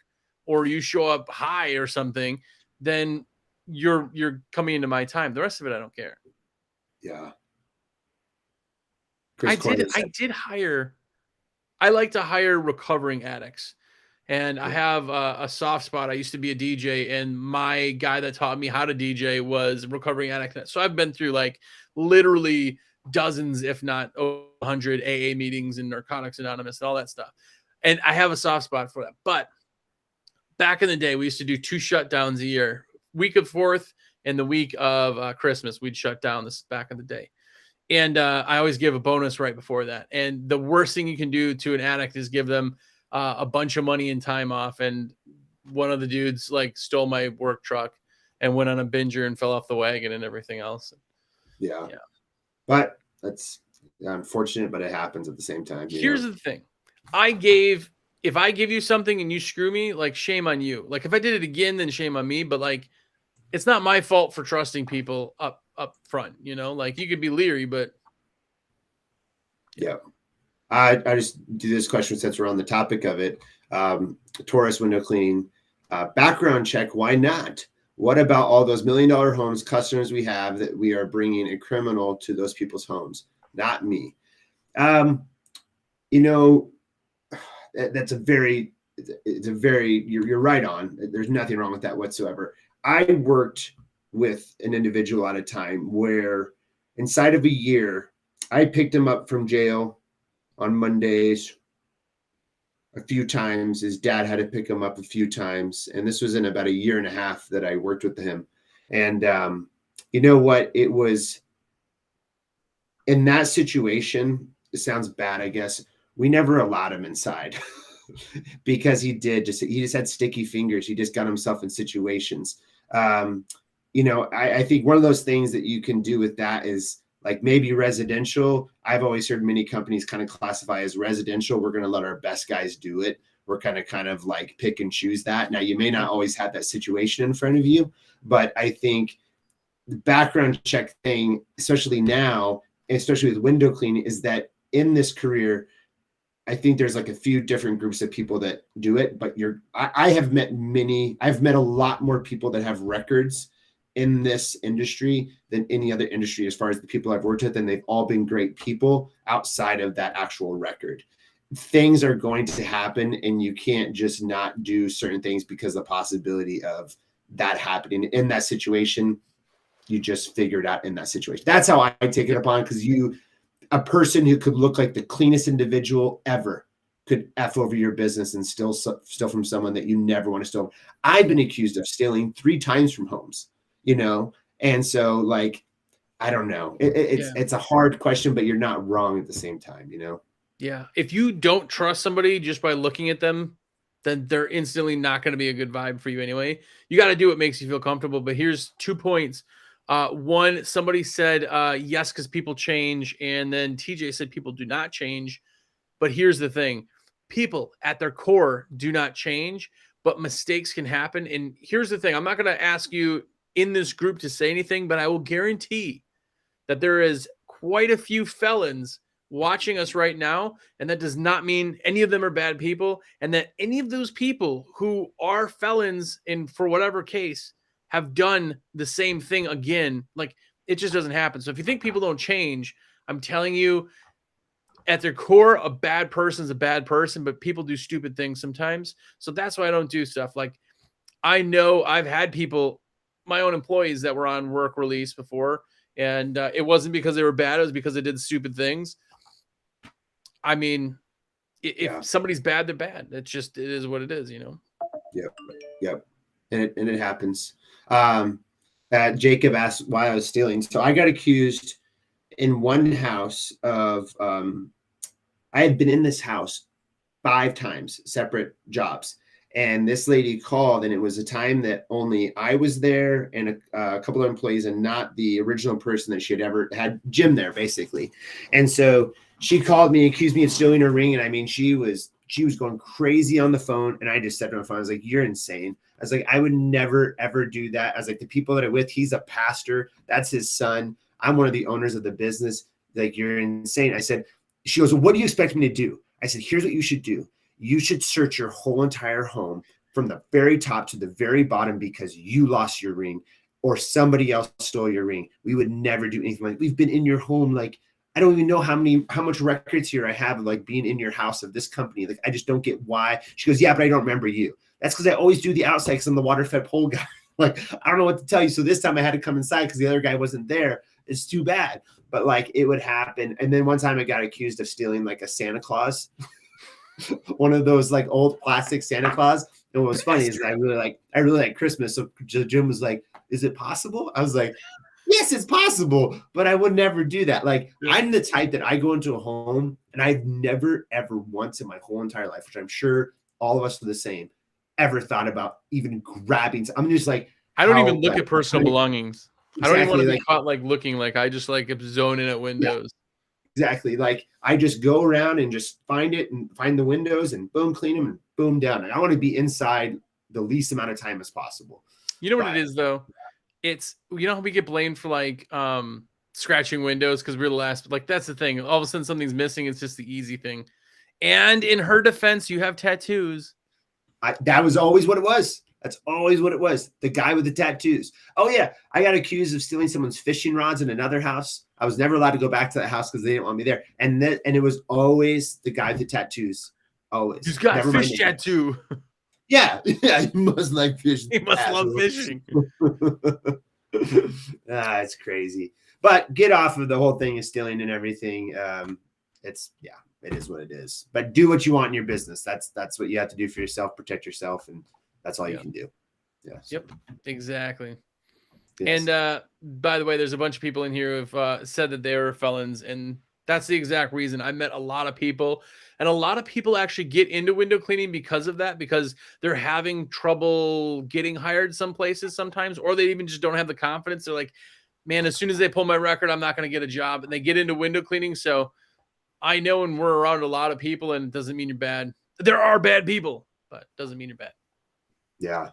or you show up high or something, then you're coming into my time. The rest of it, I don't care.
Yeah.
I did hire. I like to hire recovering addicts. And I have a soft spot. I used to be a DJ, and my guy that taught me how to DJ was a recovering addict. So I've been through like literally dozens, if not 100 AA meetings and Narcotics Anonymous and all that stuff. And I have a soft spot for that. But back in the day, we used to do 2 shutdowns a year, week of 4th and the week of Christmas. We'd shut down. This is back in the day. And I always give a bonus right before that. And the worst thing you can do to an addict is give them a bunch of money and time off. And one of the dudes like stole my work truck and went on a binger and fell off the wagon and everything else.
Yeah. But that's unfortunate, but it happens at the same time.
Here's the thing. If I give you something and you screw me, like, shame on you. Like, if I did it again, then shame on me. But like, it's not my fault for trusting people up front, like you could be leery, but
yeah. I just do this question since we're on the topic of it. Taurus window cleaning, background check. Why not? What about all those $1 million homes customers we have that we are bringing a criminal to those people's homes? Not me. That's a very, you're right on. There's nothing wrong with that whatsoever. I worked with an individual at a time where inside of a year, I picked him up from jail on Mondays a few times. His dad had to pick him up a few times. And this was in about a year and a half that I worked with him. And you know what? It was in that situation. It sounds bad, I guess. We never allowed him inside because he just had sticky fingers. He just got himself in situations. I think one of those things that you can do with that is like maybe residential. I've always heard many companies kind of classify as residential. We're going to let our best guys do it. We're kind of like pick and choose that. Now, you may not always have that situation in front of you, but I think the background check thing, especially now, especially with window cleaning, is that in this career, I think there's like a few different groups of people that do it, but I've met a lot more people that have records in this industry than any other industry as far as the people I've worked with, and they've all been great people outside of that actual record. Things are going to happen, and you can't just not do certain things because of the possibility of that happening in that situation. You just figure it out in that situation. That's how I take it upon, because a person who could look like the cleanest individual ever could F over your business and steal from someone that you never want to steal. I've been accused of stealing 3 times from homes, and so like, I don't know. It's a hard question, but you're not wrong at the same time,
Yeah. If you don't trust somebody just by looking at them, then they're instantly not going to be a good vibe for you anyway. You got to do what makes you feel comfortable. But here's 2 points. One, somebody said, yes, because people change. And then TJ said people do not change. But here's the thing. People at their core do not change, but mistakes can happen. And here's the thing. I'm not going to ask you in this group to say anything, but I will guarantee that there is quite a few felons watching us right now. And that does not mean any of them are bad people. And that any of those people who are felons in, for whatever case, have done the same thing again. Like, it just doesn't happen. So if you think people don't change, I'm telling you, at their core, a bad person is a bad person, but people do stupid things sometimes. So that's why I don't do stuff. Like, I know I've had people, my own employees, that were on work release before, and it wasn't because they were bad. It was because they did stupid things. I mean, if somebody's bad, they're bad. It is what it is,
Yep. And it happens. Jacob asked why I was stealing. So I got accused in one house of, I had been in this house 5 times, separate jobs. And this lady called, and it was a time that only I was there and a couple of employees, and not the original person that she had ever had, Jim, there basically. And so she called me, accused me of stealing her ring. And I mean, she was going crazy on the phone. And I just said to her phone, I was like, "You're insane." I was like, "I would never, ever do that." I was like, "The people that I'm with, he's a pastor. That's his son. I'm one of the owners of the business. Like, you're insane." I said, she goes, "Well, what do you expect me to do?" I said, "Here's what you should do. You should search your whole entire home, from the very top to the very bottom because you lost your ring or somebody else stole your ring. We would never do anything like, we've been in your home. Like, I don't even know how much records here I have of like being in your house of this company. Like, I just don't get why. She goes, yeah, but I don't remember you. That's because I always do the outside because I'm the water fed pole guy. Like, I don't know what to tell you. So this time I had to come inside because the other guy wasn't there. It's too bad. But like, it would happen. And then one time I got accused of stealing like a Santa Claus, one of those like old plastic Santa Claus. And what was funny is I really like Christmas. So Jim was like, is it possible? I was like, yes, it's possible, but I would never do that. Like, I'm the type that I go into a home and I've never, ever once in my whole entire life, which I'm sure all of us are the same, ever thought about even grabbing. I'm just like,
I don't even look at personal belongings. Exactly, I don't even want to be caught like looking like I just like zoning at windows.
Yeah, exactly. Like, I just go around and just find it and find the windows and boom, clean them and boom, down. And I want to be inside the least amount of time as possible.
You know what it is though? It's, you know how we get blamed for like scratching windows because we're the last, like that's the thing. All of a sudden something's missing. It's just the easy thing. And in her defense, you have tattoos.
That was always what it was. That's always what it was. The guy with the tattoos. Oh yeah. I got accused of stealing someone's fishing rods in another house. I was never allowed to go back to that house because they didn't want me there. And it was always the guy with the tattoos. Always.
He's got a fish tattoo.
Yeah, he must like fishing.
He must love fishing.
It's crazy. But get off of the whole thing of stealing and everything. It is what it is. But do what you want in your business. That's what you have to do for yourself. Protect yourself, and that's all you can do. Yes.
Yep. Exactly.
Yes.
And by the way, there's a bunch of people in here who've said that they were felons, and that's the exact reason. I met a lot of people, and a lot of people actually get into window cleaning because of that, because they're having trouble getting hired some places sometimes, or they even just don't have the confidence. They're like, man, as soon as they pull my record, I'm not going to get a job, and they get into window cleaning. So I know, and we're around a lot of people, and it doesn't mean you're bad. There are bad people, but it doesn't mean you're bad.
Yeah.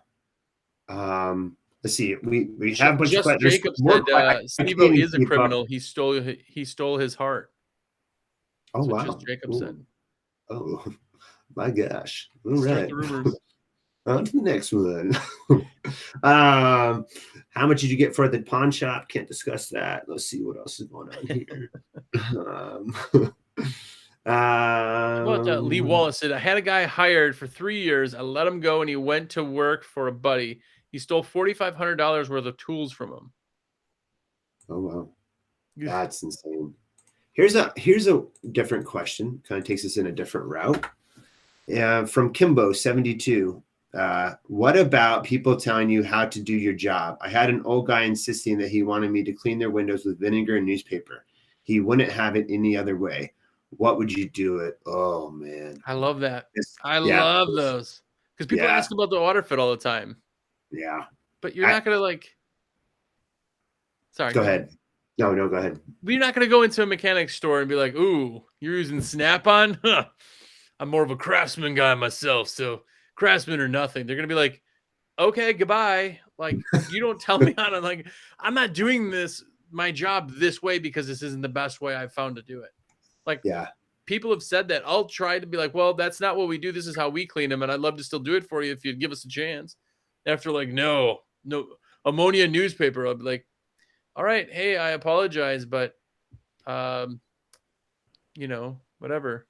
Let's see. We have
just Jacob said SteveO is a criminal. He stole his heart.
Oh, wow.
Just Jacob said.
Oh, my gosh. All right. On to the next one. How much did you get for the pawn shop? Can't discuss that. Let's see what else is going on here.
Lee Wallace said, I had a guy hired for 3 years. I let him go, and he went to work for a buddy. He stole $4,500 worth of tools from him.
Oh, wow. That's insane. Here's a different question. Kind of takes us in a different route. From Kimbo72. What about people telling you how to do your job? I had an old guy insisting that he wanted me to clean their windows with vinegar and newspaper. He wouldn't have it any other way. What would you do it? Oh, man.
I love that. I love those. Because people ask about the water fit all the time.
Yeah.
But you're not going to like. Sorry.
Go ahead. No, go ahead.
But you're not going to go into a mechanic store and be like, ooh, you're using Snap-on? Huh. I'm more of a Craftsman guy myself, so Craftsman or nothing. They're going to be like, okay, goodbye. Like, you don't tell me how to, like, I'm not doing my job this way because this isn't the best way I've found to do it. Like, people have said that. I'll try to be like, well, that's not what we do. This is how we clean them, and I'd love to still do it for you if you'd give us a chance. After like, no, ammonia newspaper, I'll be like, all right, hey, I apologize, but, whatever.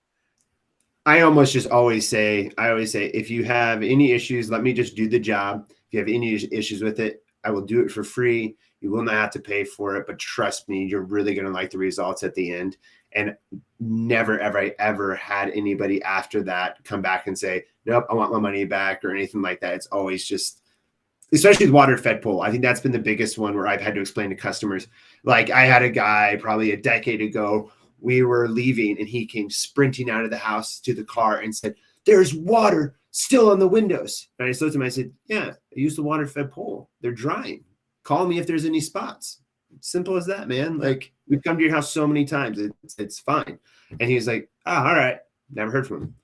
I always say, if you have any issues, let me just do the job. If you have any issues with it, I will do it for free. You will not have to pay for it, but trust me, you're really going to like the results at the end. And never, ever had anybody after that come back and say, nope, I want my money back or anything like that. It's always just, especially with water fed pole. I think that's been the biggest one where I've had to explain to customers. Like, I had a guy probably a decade ago, we were leaving and he came sprinting out of the house to the car and said, there's water still on the windows. And I just looked at him, I said, yeah, I use the water fed pole. They're drying. Call me if there's any spots. Simple as that, man. Like, we've come to your house so many times. It's fine. And he's like, all right. Never heard from him.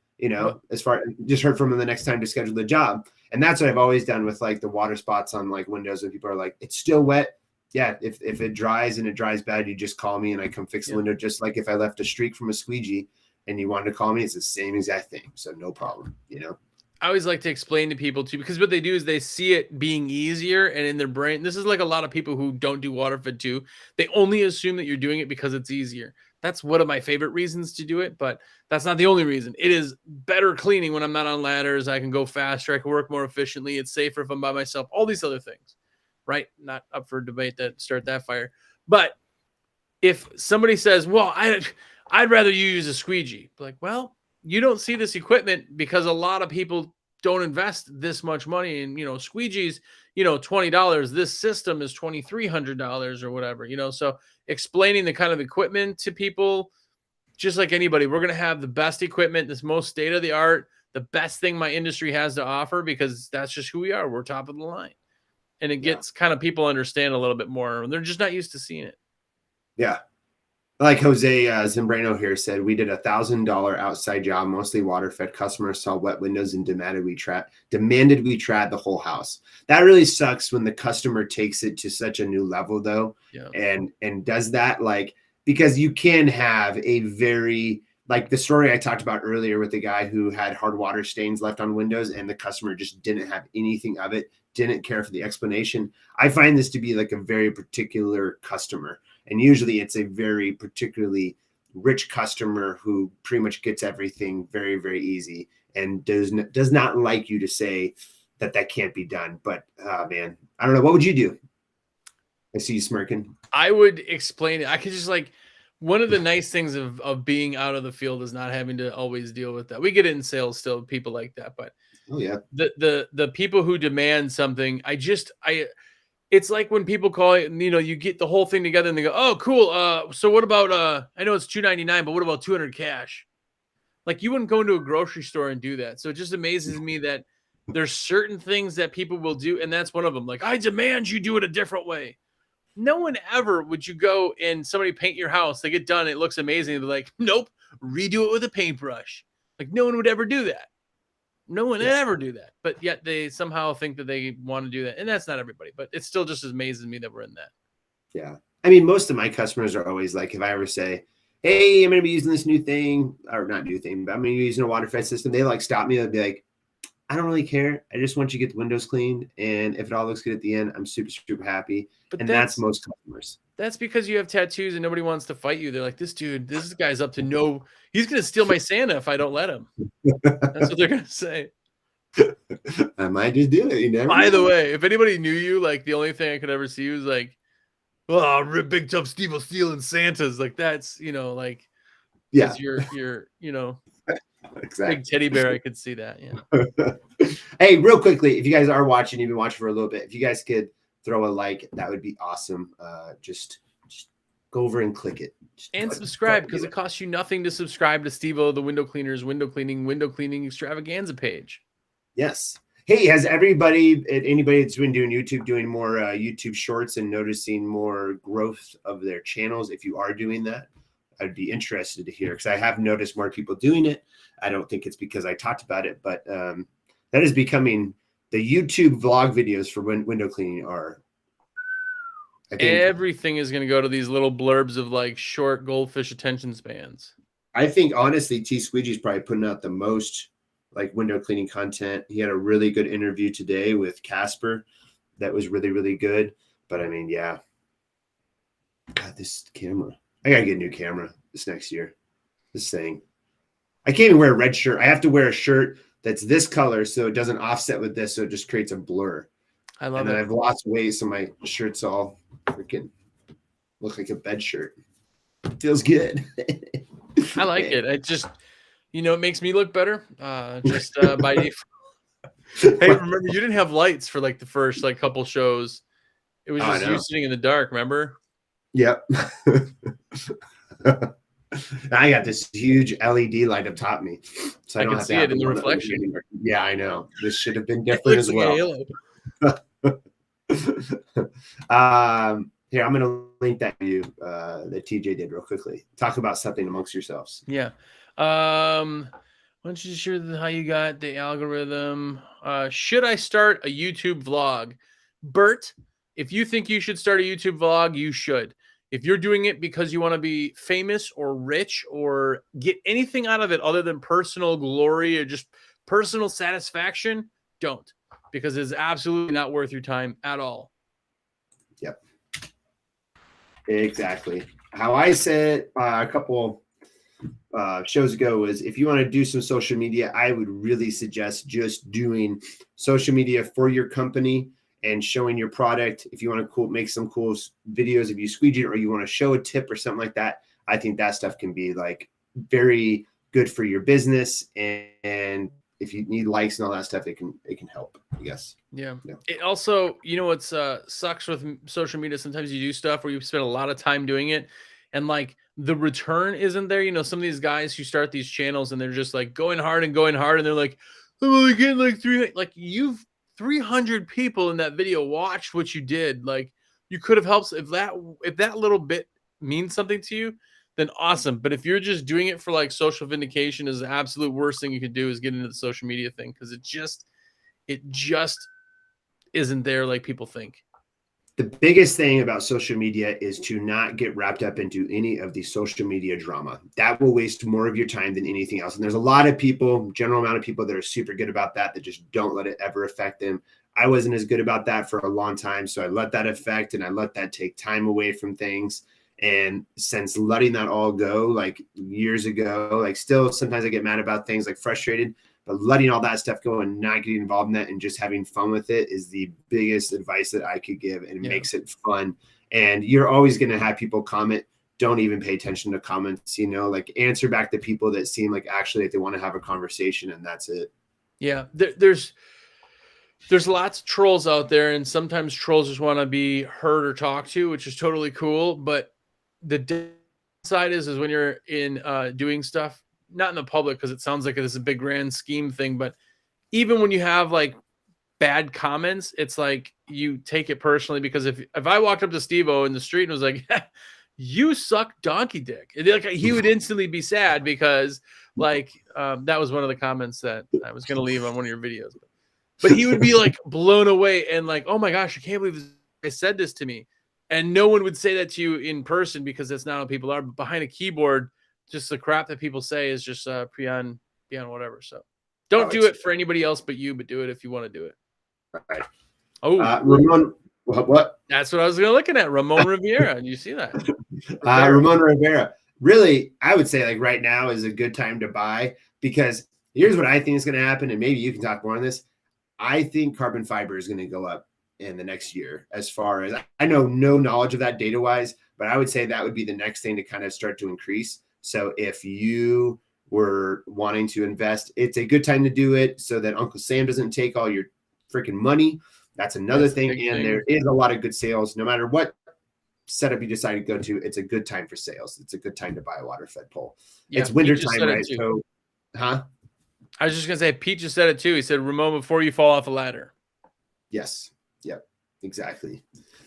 Just heard from him the next time to schedule the job. And that's what I've always done with like the water spots on like windows when people are like, it's still wet. Yeah. If it dries and it dries bad, you just call me and I come fix the window. Just like if I left a streak from a squeegee and you wanted to call me, it's the same exact thing. So no problem,
I always like to explain to people too, because what they do is they see it being easier, and in their brain, this is like a lot of people who don't do water fit too. They only assume that you're doing it because it's easier. That's one of my favorite reasons to do it, but that's not the only reason. It is better cleaning when I'm not on ladders. I can go faster. I can work more efficiently. It's safer if I'm by myself. All these other things, right? Not up for debate that start that fire. But if somebody says, well, I'd rather you use a squeegee, like, well, you don't see this equipment because a lot of people don't invest this much money in, squeegees, $20. This system is $2,300 or whatever, so explaining the kind of equipment to people, just like anybody, we're going to have the best equipment, this most state of the art, the best thing my industry has to offer, because that's just who we are. We're top of the line. And it gets kind of people understand a little bit more. They're just not used to seeing it.
Yeah. Like Jose Zimbrano here said, we did $1,000 outside job, mostly water fed. Customers saw wet windows and demanded we trad the whole house. That really sucks when the customer takes it to such a new level, though, and does that, like, because you can have a very, like the story I talked about earlier with the guy who had hard water stains left on windows, and the customer just didn't have anything of it, didn't care for the explanation. I find this to be like a very particular customer. And usually it's a very particularly rich customer who pretty much gets everything very, very easy and does not like you to say that can't be done. But man, I don't know. What would you do? I see you smirking.
I would explain it. I could just, like, one of the nice things of being out of the field is not having to always deal with that. We get it in sales still, people like that. But the people who demand something, it's like when people call it, you get the whole thing together and they go, oh, cool. So what about, I know it's $299, but what about $200 cash? Like, you wouldn't go into a grocery store and do that. So it just amazes me that there's certain things that people will do. And that's one of them. Like, I demand you do it a different way. No one ever would you go and somebody paint your house. They get done. It looks amazing. They're like, nope, redo it with a paintbrush. Like, no one would ever do that. No one ever do that, but yet they somehow think that they want to do that. And that's not everybody, but it still just amazes me that we're in that.
Yeah. I mean, most of my customers are always like, if I ever say, hey, I'm going to be using this new thing, or not new thing, but I'm going to be using a water fed system, they like stop me. They'll be like, I don't really care. I just want you to get the windows cleaned. And if it all looks good at the end, I'm super, super happy. But that's most customers.
That's because you have tattoos and nobody wants to fight you. They're like, this guy's up to no, he's going to steal my Santa if I don't let him. That's what they're going to say.
I might just do it. You never
By the way, if anybody knew you, like, the only thing I could ever see was like, oh, big tough SteveO stealing Santas. Like, that's, like,
yeah,
you're,
exactly.
Big teddy bear. I could see that. Yeah.
Hey, real quickly, if you guys are watching, you've been watching for a little bit, if you guys could throw a like, that would be awesome. Just go over and click it.
And subscribe, because it costs you nothing to subscribe to SteveO, the window cleaning extravaganza page.
Yes. Hey, has anybody that's been doing YouTube doing more YouTube shorts and noticing more growth of their channels? If you are doing that, I'd be interested to hear, because I have noticed more people doing it. I don't think it's because I talked about it, but that is becoming the YouTube vlog videos for window cleaning are.
Everything is going to go to these little blurbs of like short goldfish attention spans.
I think honestly, T Squeegee is probably putting out the most like window cleaning content. He had a really good interview today with Casper. That was really, really good. But I mean, yeah. God, this camera. I got to get a new camera this next year. This thing. I can't even wear a red shirt. I have to wear a shirt that's this color so it doesn't offset with this, so it just creates a blur.
I love it.
And then I've lost weight, so my shirt's all freaking look like a bed shirt. Feels good.
I like it. It just, it makes me look better. Just by default. Hey, remember, you didn't have lights for like the first like couple shows. It was just you sitting in the dark, remember?
Yep. I got this huge LED light up top of me, so I don't have to see it in the reflection. Yeah, I know. This should have been different as well. Here, I'm going to link that to you that TJ did real quickly. Talk about something amongst yourselves.
Yeah. Why don't you share how you got the algorithm? Should I start a YouTube vlog? Bert, if you think you should start a YouTube vlog, you should. If you're doing it because you want to be famous or rich or get anything out of it other than personal glory or just personal satisfaction, don't, because it's absolutely not worth your time at all.
Yep. Exactly. How I said a couple shows ago was, if you want to do some social media, I would really suggest just doing social media for your company and showing your product. If you want to make some cool videos of you squeegee, or you want to show a tip or something like that, I think that stuff can be like very good for your business. And if you need likes and all that stuff, it can help, I guess.
Yeah. It also, you know, what's sucks with social media. Sometimes you do stuff where you spend a lot of time doing it, and like the return isn't there. You know, some of these guys who start these channels and they're just like going hard, and they're like, I'm only getting like 300. Like, you've 300 people in that video watched what you did. Like, you could have helped. If that little bit means something to you, then awesome. But if you're just doing it for like social vindication, is the absolute worst thing you could do is get into the social media thing, because it just isn't there like people think.
The biggest thing about social media is to not get wrapped up into any of the social media drama. That will waste more of your time than anything else. And there's a lot of people, general amount of people, that are super good about that just don't let it ever affect them. I wasn't as good about that for a long time, so I let that affect, and I let that take time away from things. And since letting that all go, like years ago, like still sometimes I get mad about things, like frustrated, but letting all that stuff go and not getting involved in that and just having fun with it is the biggest advice that I could give. And it makes it fun. And you're always going to have people comment. Don't even pay attention to comments, you know, like answer back to people that seem like actually they want to have a conversation, and that's it. Yeah.
There's lots of trolls out there, and sometimes trolls just want to be heard or talked to, which is totally cool. But the downside is when you're in doing stuff, not in the public, because it sounds like it's a big grand scheme thing, but even when you have like bad comments, it's like you take it personally, because if I walked up to SteveO in the street and was like, you suck donkey dick, and like, he would instantly be sad, because like that was one of the comments that I was going to leave on one of your videos, but he would be like blown away and like, oh my gosh, I can't believe this guy said this to me. And no one would say that to you in person, because that's not how people are. But behind a keyboard, just the crap that people say is just beyond whatever. So don't do it for anybody else but you, but do it if you want to do it.
Right.
Oh,
Ramon, what?
That's what I was looking at. Ramon Rivera. Do you see that?
Ramon Rivera. Really, I would say like right now is a good time to buy, because here's what I think is going to happen. And maybe you can talk more on this. I think carbon fiber is going to go up in the next year. As far as I know, no knowledge of that data wise, but I would say that would be the next thing to kind of start to increase. So if you were wanting to invest, it's a good time to do it, so that Uncle Sam doesn't take all your freaking money. That's another thing. And there is a lot of good sales. No matter what setup you decide to go to, it's a good time for sales. It's a good time to buy a water fed pole. Yeah, it's winter time, right? So, I
was just gonna say, Pete just said it too. He said, Ramon, before you fall off a ladder.
Yes. Yep. Exactly.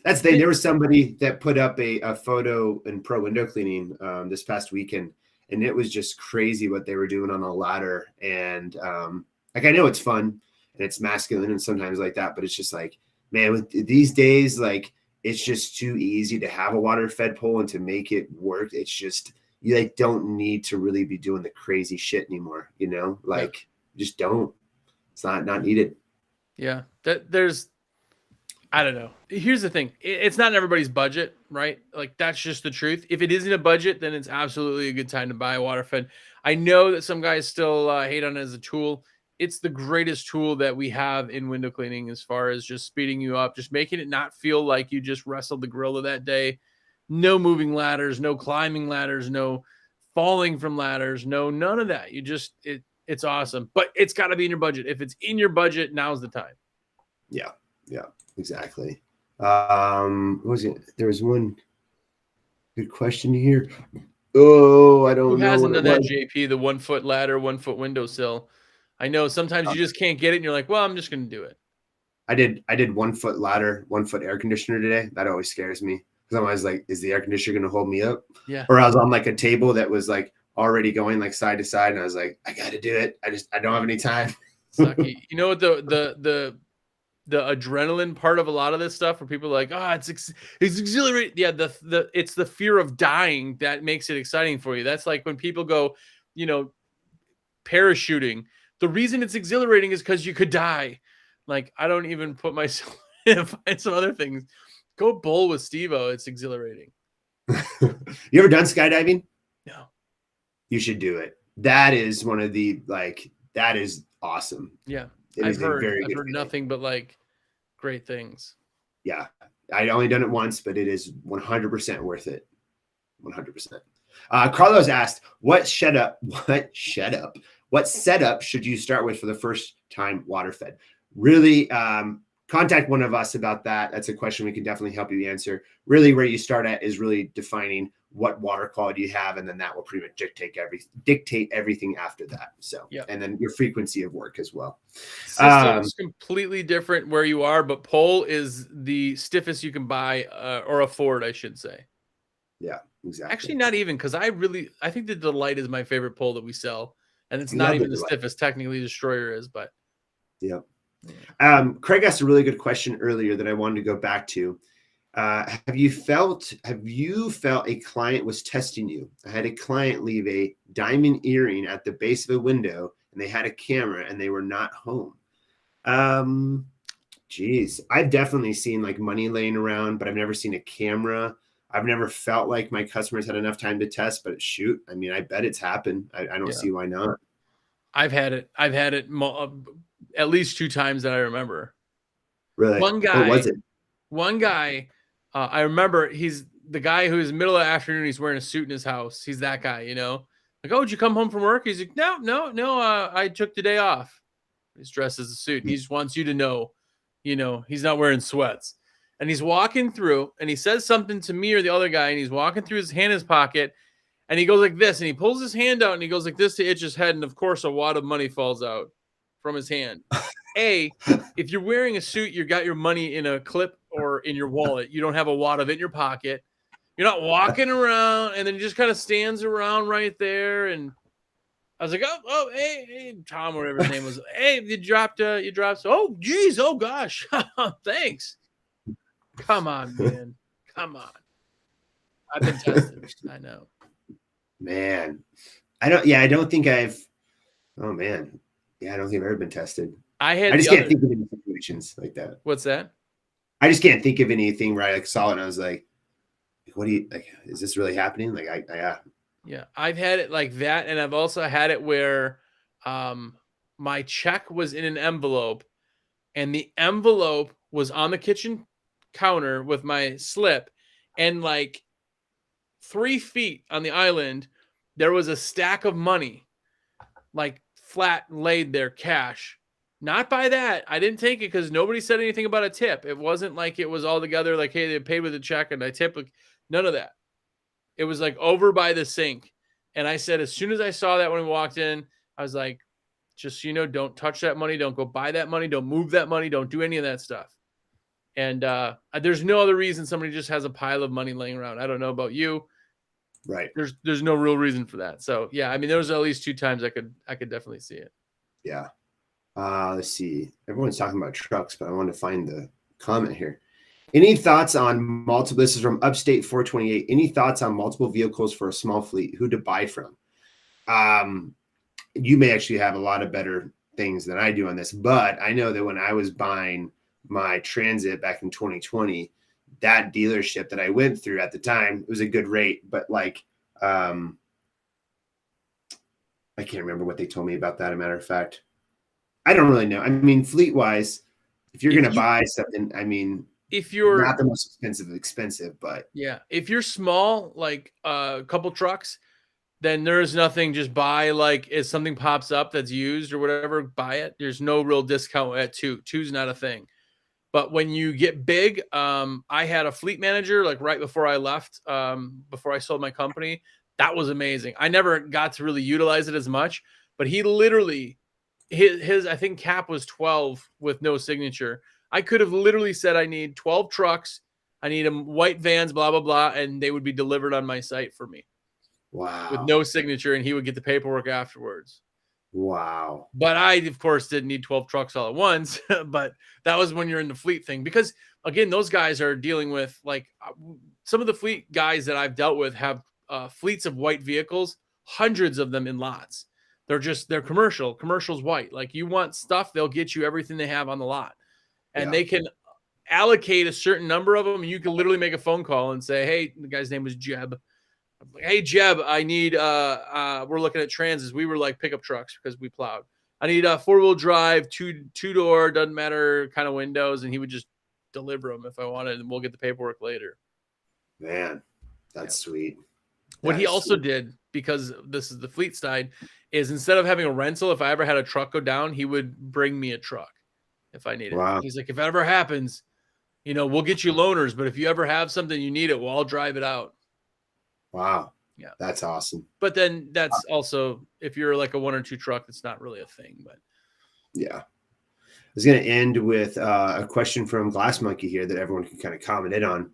That's the thing. There was somebody that put up a photo in Pro Window Cleaning this past weekend, and it was just crazy what they were doing on a ladder. And like, I know it's fun and it's masculine and sometimes like that, but it's just like, man, with these days, like, it's just too easy to have a water fed pole and to make it work. It's just, you like don't need to really be doing the crazy shit anymore, you know, like just don't. It's not needed.
Yeah, there's, I don't know. Here's the thing. It's not in everybody's budget, right? Like, that's just the truth. If it isn't a budget, then it's absolutely a good time to buy a water fed. I know that some guys still hate on it as a tool. It's the greatest tool that we have in window cleaning, as far as just speeding you up, just making it not feel like you just wrestled the gorilla that day. No moving ladders, no climbing ladders, no falling from ladders, none of that. You just, it's awesome, but it's got to be in your budget. If it's in your budget, now's the time.
Yeah. Exactly. What was it? There was one good question here. Oh, I don't know.
Who hasn't done that, JP? The 1 foot ladder, 1 foot windowsill. I know sometimes you just can't get it, and you're like, well, I'm just going to do it.
I did 1 foot ladder, 1 foot air conditioner today. That always scares me, because I'm always like, is the air conditioner going to hold me up?
Yeah.
Or I was on like a table that was like already going like side to side, and I was like, I got to do it. I don't have any time.
Sucky. You know what the adrenaline part of a lot of this stuff, where people are like, it's exhilarating. Yeah, it's the fear of dying that makes it exciting for you. That's like when people go, you know, parachuting. the reason it's exhilarating is because you could die. Like, I don't even put myself in find some other things. Go bowl with SteveO. It's exhilarating.
You ever done skydiving?
No.
You should do it. That is one of the, like, that is awesome.
Yeah.
I've heard
nothing but like great things.
Yeah. I only done it once, but it is 100% worth it. 100%. Carlos asked, what setup should you start with for the first time water fed? Really, contact one of us about that. That's a question we can definitely help you answer. Really, where you start at is really defining what water quality you have, and then that will pretty much dictate everything after that. So, yeah, and then your frequency of work as well.
System's completely different where you are, but pole is the stiffest you can buy or afford, I should say.
Yeah, exactly.
Actually, not even, because I think the Delight is my favorite pole that we sell, and it's not even the stiffest. Technically, Destroyer is, but
yeah. Craig asked a really good question earlier that I wanted to go back to. Have you felt a client was testing you? I had a client leave a diamond earring at the base of a window, and they had a camera and they were not home. Geez, I've definitely seen like money laying around, but I've never seen a camera. I've never felt like my customers had enough time to test, but shoot, I mean, I bet it's happened. I don't see why not. I've had it
at least 2 times that I remember.
Really?
One guy,
what was it?
One guy, I remember, he's the guy who is middle of the afternoon. He's wearing a suit in his house. He's that guy, you know, like, oh, did you come home from work? He's like, no. I took the day off. He's dressed as a suit. He just wants you to know, he's not wearing sweats. And he's walking through, and he says something to me or the other guy, and he's walking through, his hand in his pocket, and he goes like this, and he pulls his hand out, and he goes like this to itch his head, and of course a wad of money falls out from his hand. If you're wearing a suit, you got your money in a clip or in your wallet. You don't have a wad of it in your pocket. You're not walking around, and then he just kind of stands around right there. And I was like, oh, hey, Tom, whatever his name was. Hey, you dropped. Oh, geez, oh gosh, thanks. Come on, man. Come on. I've been tested. I know.
Man. I don't think I've ever been tested. I just can't think of any situations like that.
What's that?
I just can't think of anything where I saw it and I was like, what do you like? Is this really happening? Like,
yeah, I've had it like that. And I've also had it where my check was in an envelope, and the envelope was on the kitchen counter with my slip, and like 3 feet on the island there was a stack of money, like flat laid there, cash. Not by that, I didn't take it because nobody said anything about a tip. It wasn't like it was all together like, hey, they paid with a check and I tip. Like, none of that. It was like over by the sink. And I said, as soon as I saw that when we walked in, I was like, just so you know, don't touch that money, don't go buy that money, don't move that money, don't do any of that stuff. And there's no other reason somebody just has a pile of money laying around. I don't know about you.
Right.
There's no real reason for that. So yeah, I mean, there was at least 2 times I could definitely see it.
Yeah. Let's see. Everyone's talking about trucks, but I want to find the comment here. Any thoughts on multiple? This is from Upstate 428. Any thoughts on multiple vehicles for a small fleet? Who to buy from? You may actually have a lot of better things than I do on this, but I know that when I was buying my Transit back in 2020, that dealership that I went through at the time, it was a good rate, but like, I can't remember what they told me about that. As a matter of fact, I don't really know. I mean, fleet wise, if you're going to buy something, I mean, if you're not the most expensive, but
yeah, if you're small, like a couple trucks, then there's nothing. Just buy, like, if something pops up that's used or whatever, buy it. There's no real discount at 2. 2's not a thing. But when you get big, I had a fleet manager like right before I left, before I sold my company. That was amazing. I never got to really utilize it as much, but he literally, his I think cap was 12 with no signature. I could have literally said, I need 12 trucks. I need them white vans, blah, blah, blah. And they would be delivered on my site for me.
Wow.
With no signature. And he would get the paperwork afterwards.
Wow.
But I, of course, didn't need 12 trucks all at once. But that was when you're in the fleet thing. Because, again, those guys are dealing with, like, some of the fleet guys that I've dealt with have fleets of white vehicles, hundreds of them in lots. They're commercial. Commercial's white. Like you want stuff, they'll get you everything they have on the lot. And they can allocate a certain number of them. And you can literally make a phone call and say, hey, the guy's name was Jeb. I'm like, hey, Jeb, I need, we're looking at transits. We were like pickup trucks because we plowed. I need a 4-wheel drive, two-door, doesn't matter kind of windows. And he would just deliver them if I wanted, and we'll get the paperwork later.
Man, that's sweet.
What he also did, because this is the fleet side, is instead of having a rental, if I ever had a truck go down, he would bring me a truck if I needed it. He's like, if it ever happens, we'll get you loaners, but if you ever have something you need it, well, I'll drive it out.
Wow. Yeah. That's awesome.
But then that's also, if you're like a 1 or 2 truck, it's not really a thing, but.
Yeah. I was going to end with a question from Glass Monkey here that everyone can kind of comment in on.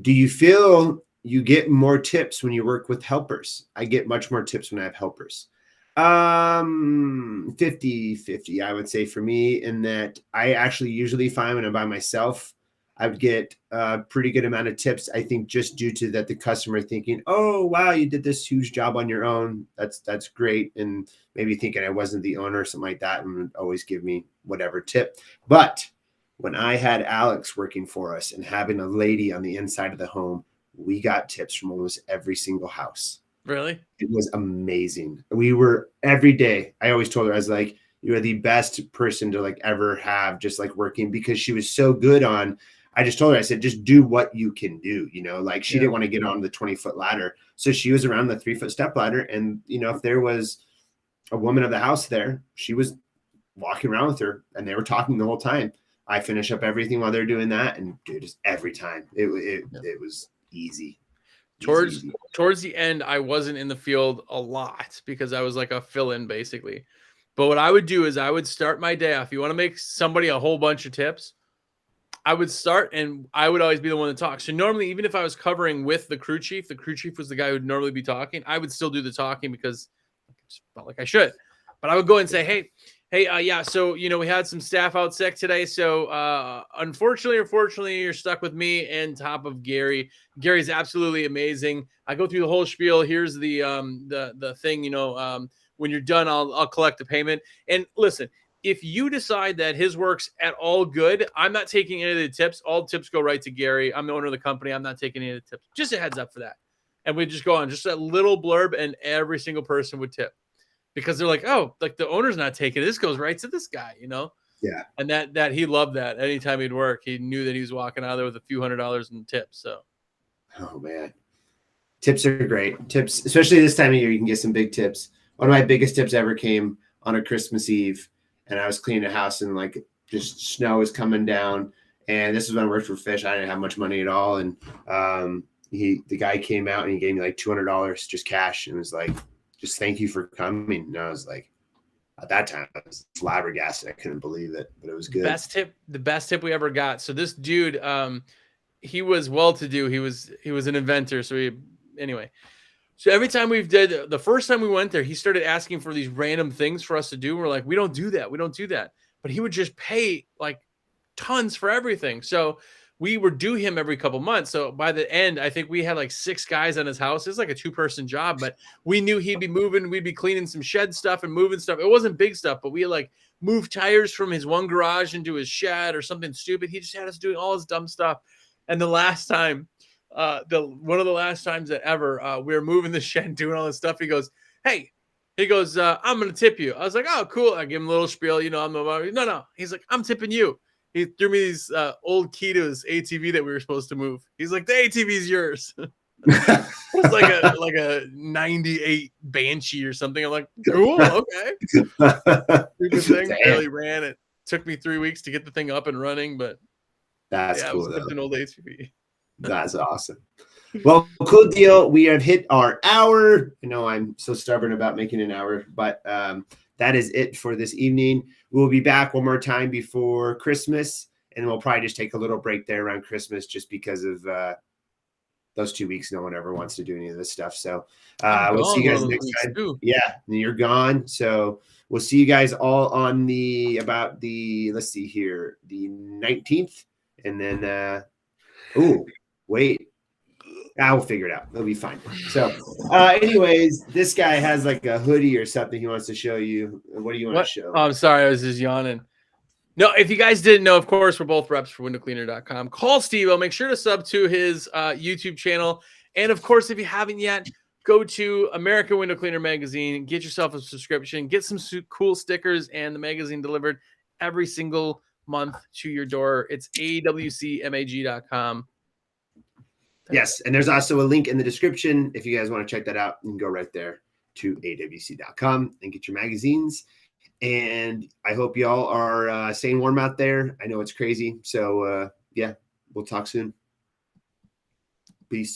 Do you feel you get more tips when you work with helpers? I get much more tips when I have helpers. 50-50, I would say for me, in that I actually usually find when I'm by myself, I would get a pretty good amount of tips. I think just due to that, the customer thinking, oh, wow, you did this huge job on your own. That's great. And maybe thinking I wasn't the owner or something like that, and would always give me whatever tip. But when I had Alex working for us and having a lady on the inside of the home, we got tips from almost every single house.
Really?
It was amazing. We were every day. I always told her, I was like, you are the best person to like ever have just like working, because she was so good on, I just told her, I said, just do what you can do. Like she didn't want to get on the 20-foot ladder. So she was around the 3-foot step ladder. And, if there was a woman of the house there, she was walking around with her and they were talking the whole time. I finish up everything while they're doing that. And dude, just every time it was easy.
Towards the end, I wasn't in the field a lot because I was like a fill-in basically. But what I would do is I would start my day off. You want to make somebody a whole bunch of tips, I would start and I would always be the one to talk. So normally, even if I was covering with the crew chief was the guy who would normally be talking, I would still do the talking because I just felt like I should. But I would go and say, hey, yeah, so, we had some staff out sick today. So unfortunately or fortunately, you're stuck with me and top of Gary. Gary's absolutely amazing. I go through the whole spiel. Here's the thing, when you're done, I'll collect the payment. And listen, if you decide that his work's at all good, I'm not taking any of the tips. All tips go right to Gary. I'm the owner of the company. I'm not taking any of the tips. Just a heads up for that. And we just go on just that little blurb, and every single person would tip because they're like, oh, like the owner's not taking it. This goes right to this guy,
Yeah.
And that he loved that. Anytime he'd work, he knew that he was walking out of there with a few $100s in tips. So.
Oh man. Tips are great. Tips, especially this time of year, you can get some big tips. One of my biggest tips ever came on a Christmas Eve. And I was cleaning a house and like just snow was coming down. And this is when I worked for Fish. I didn't have much money at all. And the guy came out and he gave me like $200 just cash and was like, just thank you for coming. And I was like, at that time, I was flabbergasted. I couldn't believe it, but it was good.
The best tip we ever got. So this dude, he was well-to-do. He was an inventor. So So every time the first time we went there, he started asking for these random things for us to do. We're like, we don't do that. We don't do that. But he would just pay like tons for everything. So we would do him every couple months. So by the end, I think we had like 6 guys on his house. It's like a 2-person job, but we knew he'd be moving. We'd be cleaning some shed stuff and moving stuff. It wasn't big stuff, but we had like moved tires from his one garage into his shed or something stupid. He just had us doing all his dumb stuff. And the last time, one of the last times that ever we were moving the shed and doing all this stuff, he goes, I'm gonna tip you. I was like, oh cool. I give him a little spiel, I'm no, he's like, I'm tipping you. He threw me these old key to his ATV that we were supposed to move. He's like, the ATV's yours. It was like a 98 Banshee or something. I'm like, cool, okay. Stupid thing, barely ran. It took me 3 weeks to get the thing up and running, but
that's cool.
It was an old ATV.
That's awesome. Well, cool deal. We have hit our hour. I'm so stubborn about making an hour, but that is it for this evening. We'll be back one more time before Christmas, and we'll probably just take a little break there around Christmas just because of those 2 weeks. No one ever wants to do any of this stuff. So we'll see you guys next time. Too. Yeah, you're gone. So we'll see you guys all on the 19th. And then, wait. We'll figure it out. It'll be fine. So, anyways, this guy has like a hoodie or something he wants to show you. What do you want to show?
Oh, I'm sorry. I was just yawning. No, if you guys didn't know, of course, we're both reps for windowcleaner.com. Call SteveO. Make sure to sub to his YouTube channel. And, of course, if you haven't yet, go to American Window Cleaner magazine. Get yourself a subscription. Get some cool stickers and the magazine delivered every single month to your door. It's awcmag.com.
Yes, and there's also a link in the description. If you guys want to check that out, you can go right there to awc.com and get your magazines. And I hope y'all are staying warm out there. I know it's crazy. So, yeah, we'll talk soon. Peace.